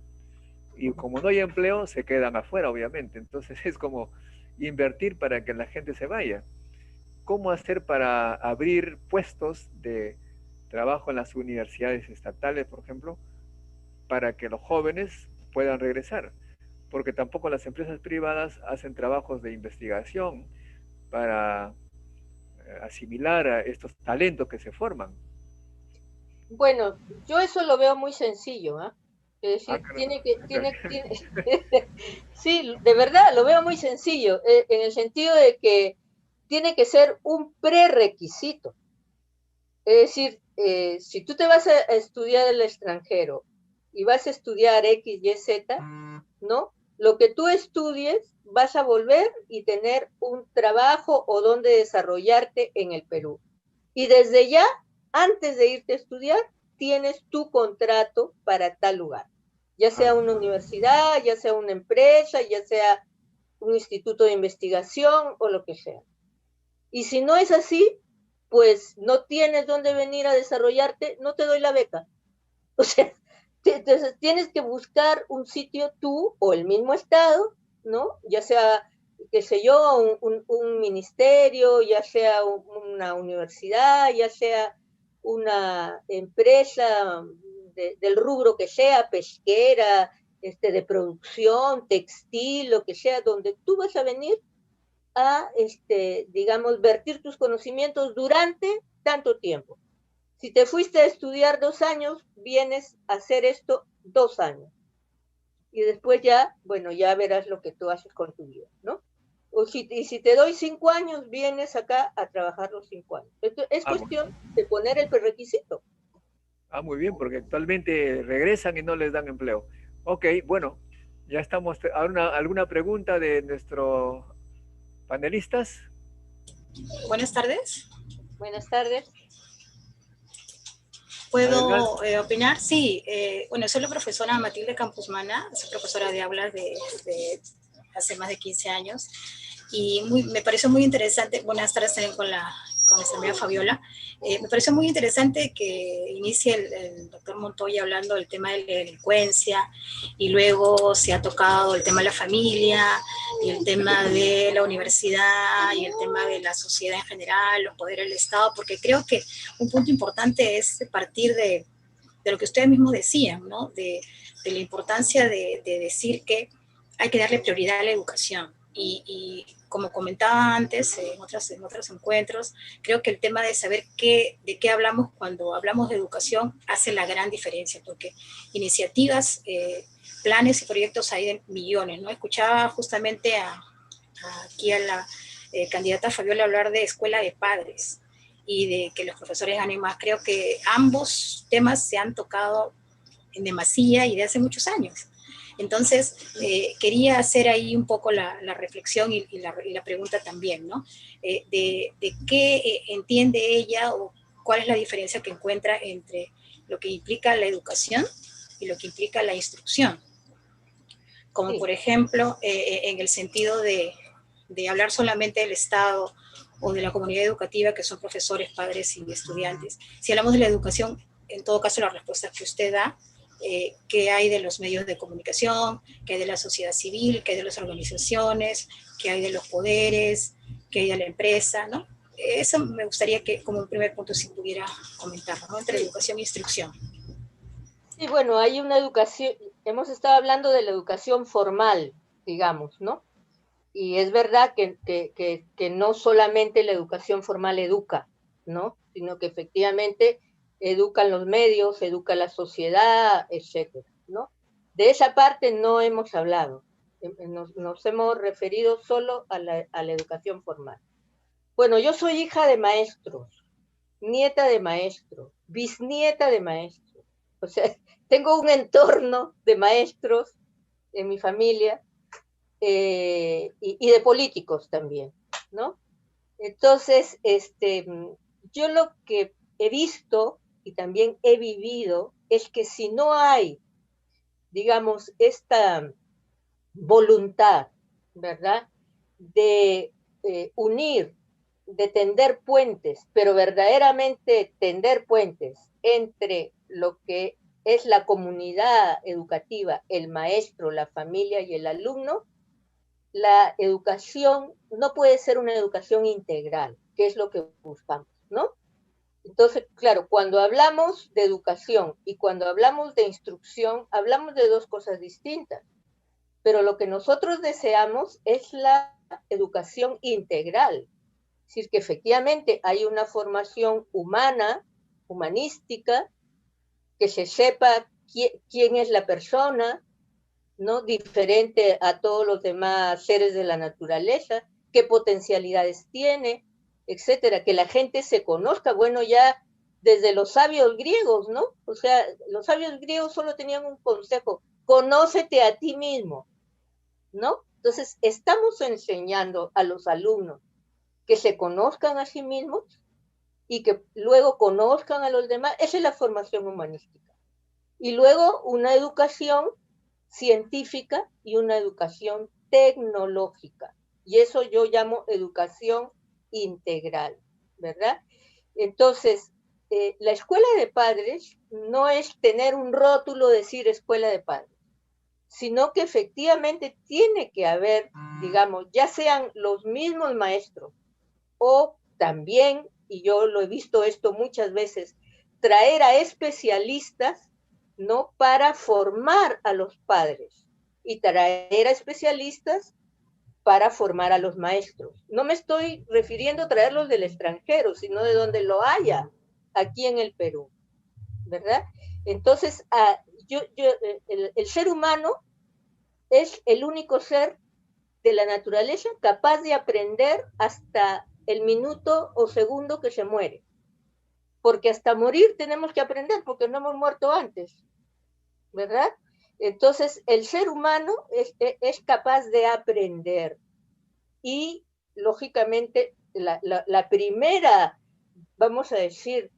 Y como no hay empleo, se quedan afuera, obviamente. Entonces es como invertir para que la gente se vaya. ¿Cómo hacer para abrir puestos de trabajo en las universidades estatales, por ejemplo, para que los jóvenes puedan regresar? Porque tampoco las empresas privadas hacen trabajos de investigación para asimilar a estos talentos que se forman. Bueno, yo eso lo veo muy sencillo, ¿eh? Es Ah, decir, caramba. sí, de verdad, lo veo muy sencillo, en el sentido de que tiene que ser un prerequisito. Es decir, si tú te vas a estudiar al extranjero y vas a estudiar X, Y, Z, ¿no? Lo que tú estudies, vas a volver y tener un trabajo o donde desarrollarte en el Perú. Y desde ya, antes de irte a estudiar, tienes tu contrato para tal lugar. Ya sea una universidad, ya sea una empresa, ya sea un instituto de investigación o lo que sea. Y si no es así, pues no tienes dónde venir a desarrollarte, no te doy la beca. O sea, tienes que buscar un sitio tú o el mismo Estado, ¿no? Ya sea, qué sé yo, un ministerio, ya sea una universidad, ya sea una empresa del rubro que sea, pesquera, de producción, textil, lo que sea, donde tú vas a venir a, digamos, vertir tus conocimientos durante tanto tiempo. Si te fuiste a estudiar 2 años, vienes a hacer esto 2 años. Y después ya, bueno, ya verás lo que tú haces con tu vida, ¿no? Y si te doy 5 años, vienes acá a trabajar los 5 años. Esto es Ah, cuestión de poner el prerequisito. muy bien, porque actualmente regresan y no les dan empleo. Ok, bueno, ya estamos. ¿Alguna pregunta de nuestros panelistas? Buenas tardes. Buenas tardes. Adelante. ¿Puedo opinar? Sí, bueno, soy la profesora Matilde Campuzmana, soy profesora de aulas de hace más de 15 años y me pareció muy interesante, buenas tardes también con nuestra amiga Fabiola, me pareció muy interesante que inicie el doctor Montoya hablando del tema de la delincuencia y luego se ha tocado el tema de la familia y el tema de la universidad y el tema de la sociedad en general, los poderes del Estado, porque creo que un punto importante es partir de lo que ustedes mismos decían, ¿no? De la importancia de decir que hay que darle prioridad a la educación. Y como comentaba antes en otros encuentros, creo que el tema de saber de qué hablamos cuando hablamos de educación hace la gran diferencia, porque iniciativas, planes y proyectos hay de millones, ¿no? Escuchaba justamente aquí a la candidata Fabiola hablar de escuela de padres y de que los profesores ganen más. Creo que ambos temas se han tocado en demasía y de hace muchos años. Entonces, quería hacer ahí un poco la reflexión y la pregunta también, ¿no? De qué entiende ella o cuál es la diferencia que encuentra entre lo que implica la educación y lo que implica la instrucción. Como Sí. por ejemplo, en el sentido de hablar solamente del Estado o de la comunidad educativa, que son profesores, padres y estudiantes. Si hablamos de la educación, en todo caso, la respuesta que usted da, qué hay de los medios de comunicación, qué hay de la sociedad civil, qué hay de las organizaciones, qué hay de los poderes, qué hay de la empresa, ¿no? Eso me gustaría que como un primer punto si pudiera comentar, ¿no? Entre educación e instrucción. Sí, bueno, hay una educación, hemos estado hablando de la educación formal, digamos, ¿no? Y es verdad que no solamente la educación formal educa, ¿no? Sino que efectivamente educan los medios, educa la sociedad, etcétera, ¿no? De esa parte no hemos hablado. Nos hemos referido solo a la educación formal. Bueno, yo soy hija de maestros, nieta de maestros, bisnieta de maestros. O sea, tengo un entorno de maestros en mi familia y de políticos también, ¿no? Entonces, yo lo que he visto y también he vivido es que si no hay, digamos, esta voluntad, ¿verdad? De unir, de tender puentes, pero verdaderamente tender puentes entre lo que es la comunidad educativa, el maestro, la familia y el alumno, la educación no puede ser una educación integral, que es lo que buscamos, ¿no? Entonces, claro, cuando hablamos de educación y cuando hablamos de instrucción, hablamos de dos cosas distintas. Pero lo que nosotros deseamos es la educación integral. Es decir, que efectivamente hay una formación humana, humanística, que se sepa quién es la persona, ¿no? Diferente a todos los demás seres de la naturaleza, qué potencialidades tiene, etcétera, que la gente se conozca, bueno, ya desde los sabios griegos, ¿no? O sea, los sabios griegos solo tenían un consejo: conócete a ti mismo, ¿no? Entonces, estamos enseñando a los alumnos que se conozcan a sí mismos y que luego conozcan a los demás. Esa es la formación humanística. Y luego una educación científica y una educación tecnológica. Y eso yo llamo educación integral, ¿verdad? Entonces, la escuela de padres no es tener un rótulo, decir escuela de padres, sino que efectivamente tiene que haber, digamos, ya sean los mismos maestros o también, y yo lo he visto esto muchas veces, traer a especialistas, ¿no? Para formar a los padres y traer a especialistas para formar a los maestros. No me estoy refiriendo a traerlos del extranjero, sino de donde lo haya aquí en el Perú, ¿verdad? Entonces, el ser humano es el único ser de la naturaleza capaz de aprender hasta el minuto o segundo que se muere. Porque hasta morir tenemos que aprender, porque no hemos muerto antes, ¿verdad? Entonces, el ser humano es capaz de aprender y, lógicamente, la primera, vamos a decir,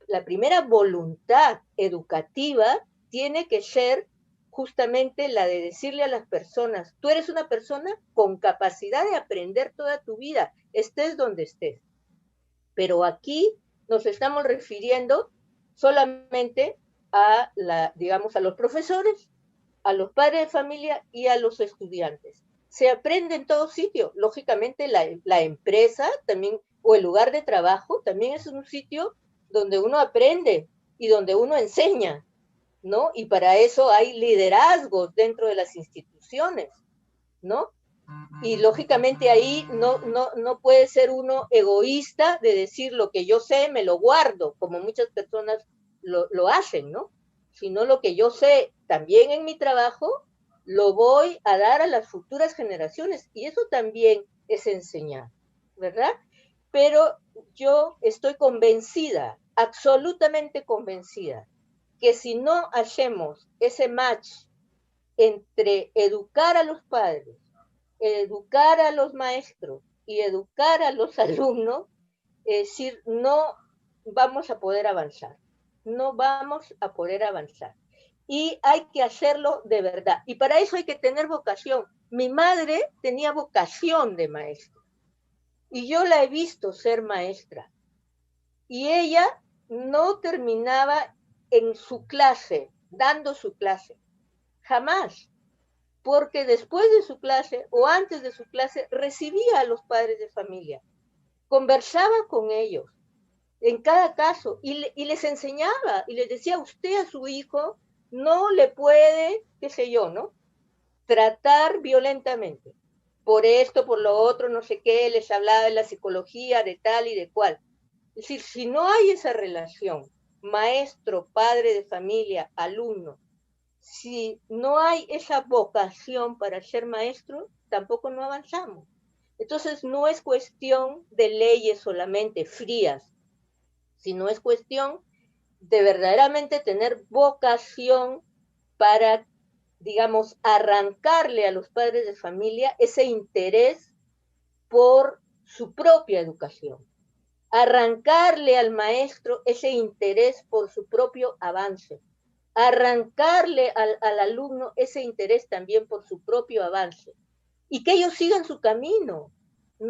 la primera voluntad educativa tiene que ser justamente la de decirle a las personas, tú eres una persona con capacidad de aprender toda tu vida, estés donde estés. Pero aquí nos estamos refiriendo solamente a digamos, a los profesores, a los padres de familia y a los estudiantes. Se aprende en todo sitio. Lógicamente, la empresa también, o el lugar de trabajo, también es un sitio donde uno aprende y donde uno enseña, ¿no? Y para eso hay liderazgos dentro de las instituciones, ¿no? Y lógicamente ahí no puede ser uno egoísta de decir lo que yo sé, me lo guardo, como muchas personas lo hacen, ¿no? Sino lo que yo sé también en mi trabajo, lo voy a dar a las futuras generaciones. Y eso también es enseñar, ¿verdad? Pero yo estoy convencida, absolutamente convencida, que si no hacemos ese match entre educar a los padres, educar a los maestros y educar a los alumnos, es decir, no vamos a poder avanzar, no vamos a poder avanzar. Y hay que hacerlo de verdad. Y para eso hay que tener vocación. Mi madre tenía vocación de maestra y yo la he visto ser maestra. Y ella no terminaba en su clase, dando su clase, jamás, porque después de su clase o antes de su clase recibía a los padres de familia, conversaba con ellos en cada caso y les enseñaba y les decía, usted a su hijo no le puede, qué sé yo, ¿no? Tratar violentamente. Por esto, por lo otro, no sé qué, les hablaba de la psicología, de tal y de cual. Es decir, si no hay esa relación, maestro, padre de familia, alumno, si no hay esa vocación para ser maestro, tampoco no avanzamos. Entonces, no es cuestión de leyes solamente frías, sino es cuestión de verdaderamente tener vocación para, digamos, arrancarle a los padres de familia ese interés por su propia educación, arrancarle al maestro ese interés por su propio avance, arrancarle al alumno ese interés también por su propio avance y que ellos sigan su camino.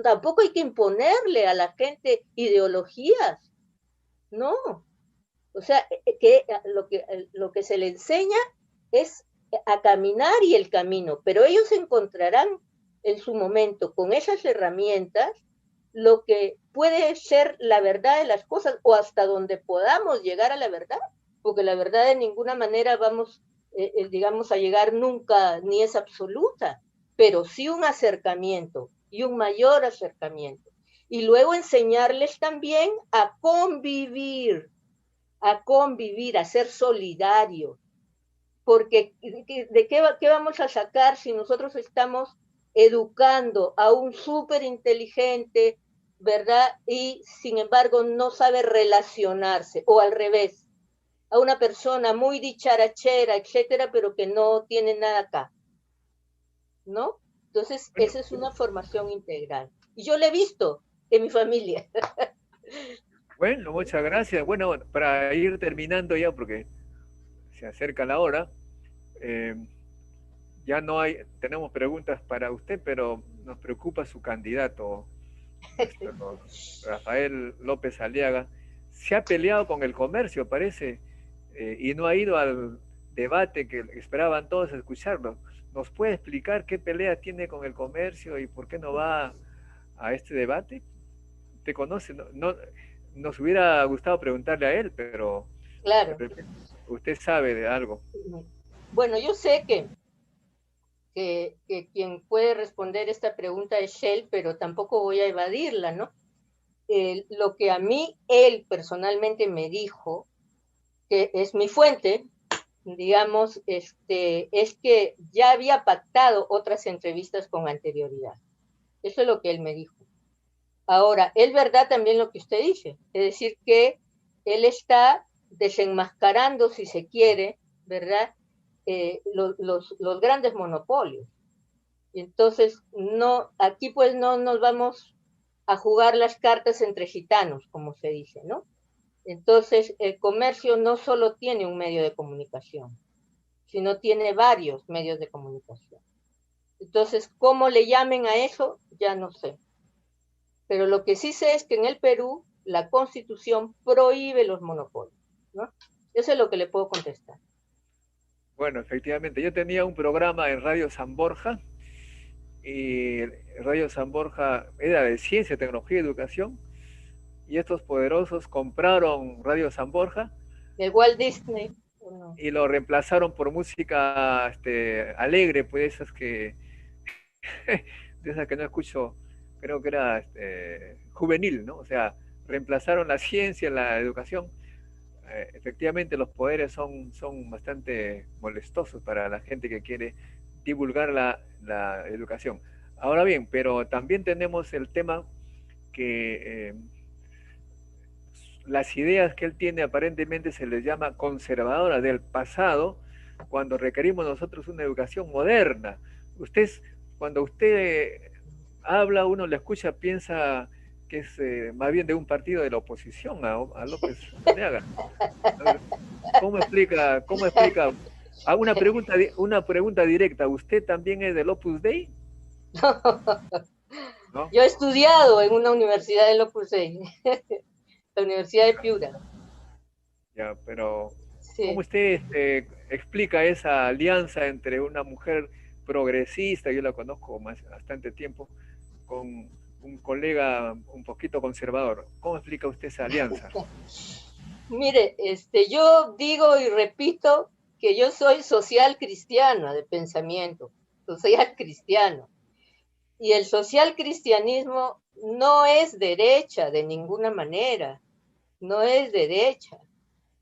Tampoco hay que imponerle a la gente ideologías, no. O sea, que lo que se le enseña es a caminar y el camino, pero ellos encontrarán en su momento con esas herramientas lo que puede ser la verdad de las cosas o hasta donde podamos llegar a la verdad, porque la verdad de ninguna manera vamos, digamos, a llegar nunca, ni es absoluta, pero sí un acercamiento y un mayor acercamiento. Y luego enseñarles también a convivir, a ser solidarios, porque ¿de qué vamos a sacar si nosotros estamos educando a un súper inteligente, ¿verdad? Y sin embargo no sabe relacionarse, o al revés, a una persona muy dicharachera, etcétera, pero que no tiene nada acá, ¿no? Entonces, Bueno, esa es una formación integral. Y yo la he visto en mi familia. bueno, muchas gracias. Bueno, para ir terminando ya, porque se acerca la hora, eh, ya no hay, tenemos preguntas para usted, pero nos preocupa su candidato, nuestro Rafael López Aliaga. Se ha peleado con el comercio, parece, y no ha ido al debate que esperaban todos escucharlo. ¿Nos puede explicar qué pelea tiene con el comercio y por qué no va a este debate? ¿Te conoce? Nos hubiera gustado preguntarle a él, pero de Claro. repente usted sabe de algo. Bueno, yo sé que quien puede responder esta pregunta es Shell, pero tampoco voy a evadirla, ¿no? Lo que a mí él personalmente me dijo, que es mi fuente, digamos, es que ya había pactado otras entrevistas con anterioridad. Eso es lo que él me dijo. Ahora, es verdad también lo que usted dice, es decir, que él está desenmascarando, si se quiere, ¿verdad? los grandes monopolios. Y entonces, no, aquí pues no nos vamos a jugar las cartas entre gitanos, como se dice, ¿no? Entonces, el comercio no solo tiene un medio de comunicación, sino tiene varios medios de comunicación. Entonces, ¿cómo le llamen a eso? Ya no sé. Pero lo que sí sé es que en el Perú la Constitución prohíbe los monopolios, ¿no? Eso es lo que le puedo contestar. Bueno, efectivamente, yo tenía un programa en Radio San Borja, y Radio San Borja era de ciencia, tecnología y educación, y estos poderosos compraron Radio San Borja ¿El Walt Disney? No. y lo reemplazaron por música alegre, pues esas que de esas que no escucho, creo que era juvenil, ¿no? O sea, reemplazaron la ciencia, la educación. Efectivamente, los poderes son bastante molestosos para la gente que quiere divulgar la educación. Ahora bien, pero también tenemos el tema que las ideas que él tiene aparentemente se les llama conservadoras del pasado, cuando requerimos nosotros una educación moderna. Cuando usted habla, uno le escucha, piensa que es más bien de un partido de la oposición a López Aliaga. ¿Cómo explica? Una pregunta directa. ¿Usted también es del Opus Dei? ¿No? Yo he estudiado en una universidad del Opus Dei, la Universidad de Piura. Ya, pero Sí. ¿cómo usted explica esa alianza entre una mujer progresista, yo la conozco bastante tiempo, con un colega un poquito conservador? ¿Cómo explica usted esa alianza? Mire, yo digo y repito que yo soy social cristiana de pensamiento, social cristiano. Y el social cristianismo no es derecha de ninguna manera, no es derecha.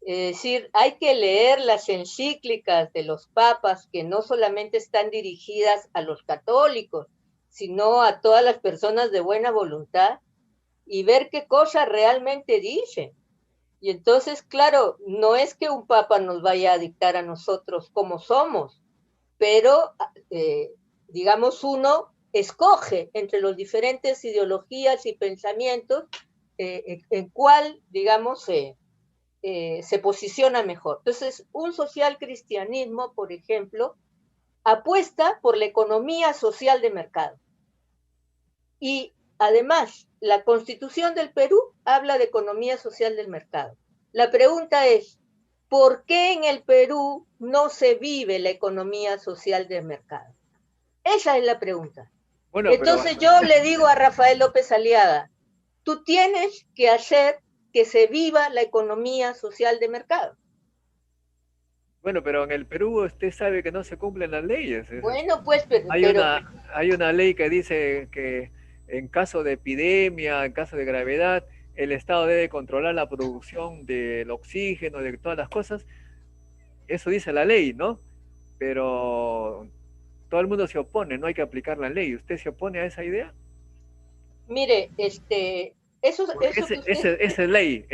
Es decir, hay que leer las encíclicas de los papas que no solamente están dirigidas a los católicos, sino a todas las personas de buena voluntad y ver qué cosas realmente dicen. Y entonces, claro, no es que un papa nos vaya a dictar a nosotros cómo somos, pero, digamos, uno escoge entre los diferentes ideologías y pensamientos en cuál, digamos, se posiciona mejor. Entonces, un social cristianismo, por ejemplo, apuesta por la economía social de mercado. Y además, la Constitución del Perú habla de economía social del mercado. La pregunta es, ¿por qué en el Perú no se vive la economía social del mercado? Esa es la pregunta. Bueno, entonces yo le digo a Rafael López Aliaga, tú tienes que hacer que se viva la economía social de mercado. Bueno, pero en el Perú usted sabe que no se cumplen las leyes. Bueno, pues, hay una ley que dice que en caso de epidemia, en caso de gravedad, el Estado debe controlar la producción del oxígeno, de todas las cosas. Eso dice la ley, ¿no? Pero todo el mundo se opone, no hay que aplicar la ley. ¿Usted se opone a esa idea? Mire, esa es ley.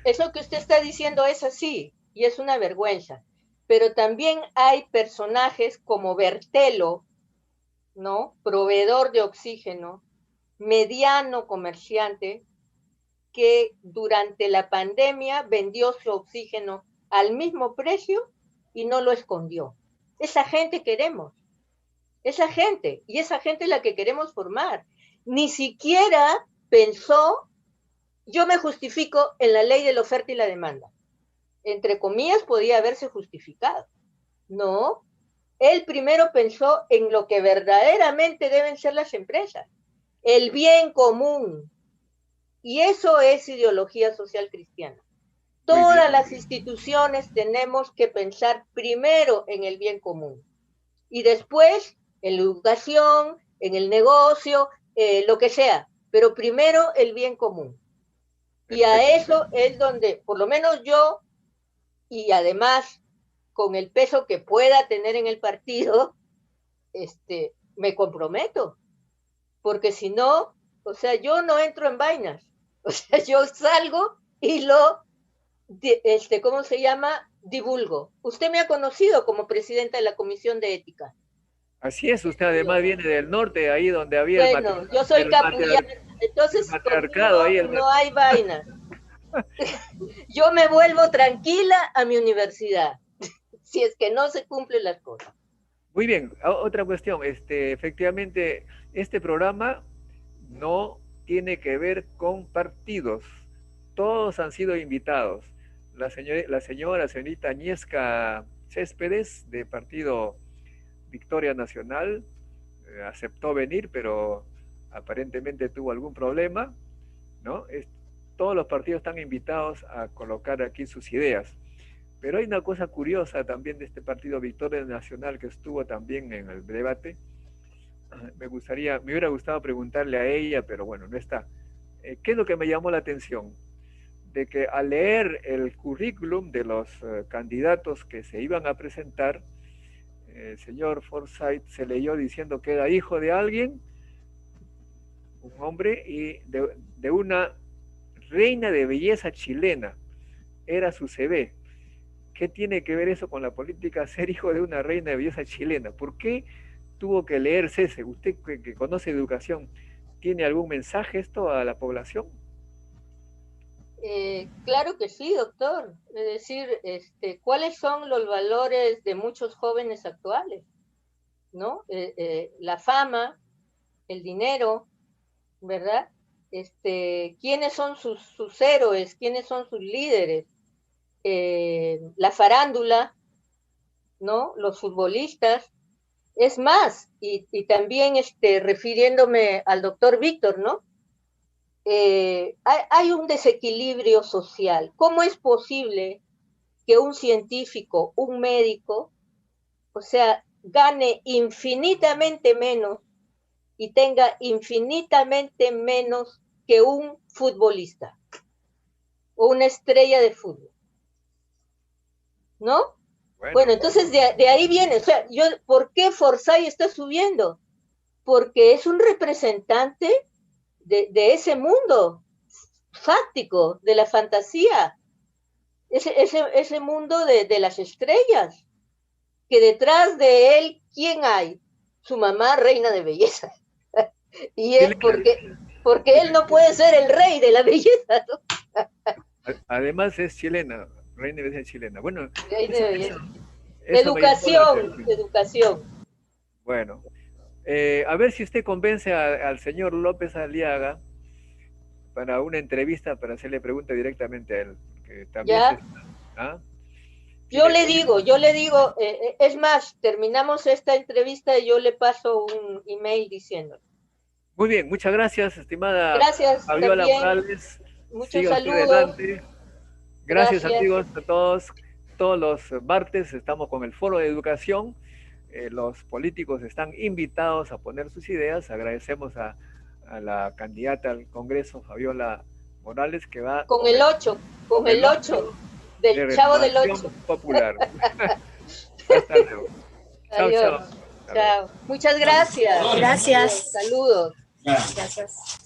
Eso que usted está diciendo es así, y es una vergüenza. Pero también hay personajes como Bertelo, ¿no? Proveedor de oxígeno, mediano comerciante, que durante la pandemia vendió su oxígeno al mismo precio y no lo escondió. Esa gente queremos, esa gente, y esa gente es la que queremos formar. Ni siquiera pensó, yo me justifico en la ley de la oferta y la demanda. Entre comillas, podía haberse justificado. No, él primero pensó en lo que verdaderamente deben ser las empresas, el bien común. Y eso es ideología social cristiana. Todas las instituciones tenemos que pensar primero en el bien común y después en la educación, en el negocio, lo que sea, pero primero el bien común. Y a eso es donde, por lo menos yo, y además con el peso que pueda tener en el partido, me comprometo, porque si no, o sea, yo no entro en vainas, o sea, yo salgo y lo ¿cómo se llama? Divulgo. Usted me ha conocido como presidenta de la Comisión de Ética. Así es, usted además viene del norte, ahí donde había bueno, yo soy capullana, entonces matriarcado, ahí no hay vaina. Yo me vuelvo tranquila a mi universidad, si es que no se cumplen las cosas. Muy bien, otra cuestión, efectivamente, este programa no tiene que ver con partidos, todos han sido invitados. La señorita Agnieszka Céspedes, de Partido Victoria Nacional, aceptó venir, pero aparentemente tuvo algún problema, ¿no? Todos los partidos están invitados a colocar aquí sus ideas. Pero hay una cosa curiosa también de este Partido Victoria Nacional que estuvo también en el debate. Me hubiera gustado preguntarle a ella, pero bueno, no está. ¿Qué es lo que me llamó la atención? De que al leer el currículum de los candidatos que se iban a presentar, el señor Forsyth se leyó diciendo que era hijo de alguien, un hombre, y de una reina de belleza chilena, era su CV. ¿Qué tiene que ver eso con la política, ser hijo de una reina de belleza chilena? ¿Por qué tuvo que leerse ese? Usted que conoce educación, ¿tiene algún mensaje esto a la población? Claro que sí, doctor. Es decir, ¿cuáles son los valores de muchos jóvenes actuales? ¿No? La fama, el dinero, ¿verdad? ¿Quiénes son sus héroes? ¿Quiénes son sus líderes? La farándula, ¿no? Los futbolistas. Es más, y también refiriéndome al doctor Víctor, ¿no? Hay un desequilibrio social. ¿Cómo es posible que un científico, un médico, o sea, gane infinitamente menos y tenga infinitamente menos que un futbolista o una estrella de fútbol? ¿No? Bueno, entonces de ahí viene, o sea, ¿por qué Forsyth está subiendo? Porque es un representante de ese mundo fáctico, de la fantasía, ese mundo de las estrellas, que detrás de él, ¿quién hay? Su mamá, reina de belleza. Y él, porque él no puede ser el rey de la belleza, ¿no? Además es chilena, reina de belleza chilena. Bueno, educación. Bueno, a ver si usted convence al señor López Aliaga para una entrevista, para hacerle pregunta directamente a él. Que también Yo le digo, es más, terminamos esta entrevista y yo le paso un email diciendo. Muy bien, muchas gracias, estimada Fabiola Morales. Muchos saludos. Gracias, amigos, a todos. Todos los martes estamos con el Foro de Educación. Los políticos están invitados a poner sus ideas. Agradecemos a la candidata al Congreso, Fabiola Morales, que va... Con el 8 del Chavo del 8. Popular. Hasta luego. Chao. Muchas gracias. Gracias. Saludos. Gracias.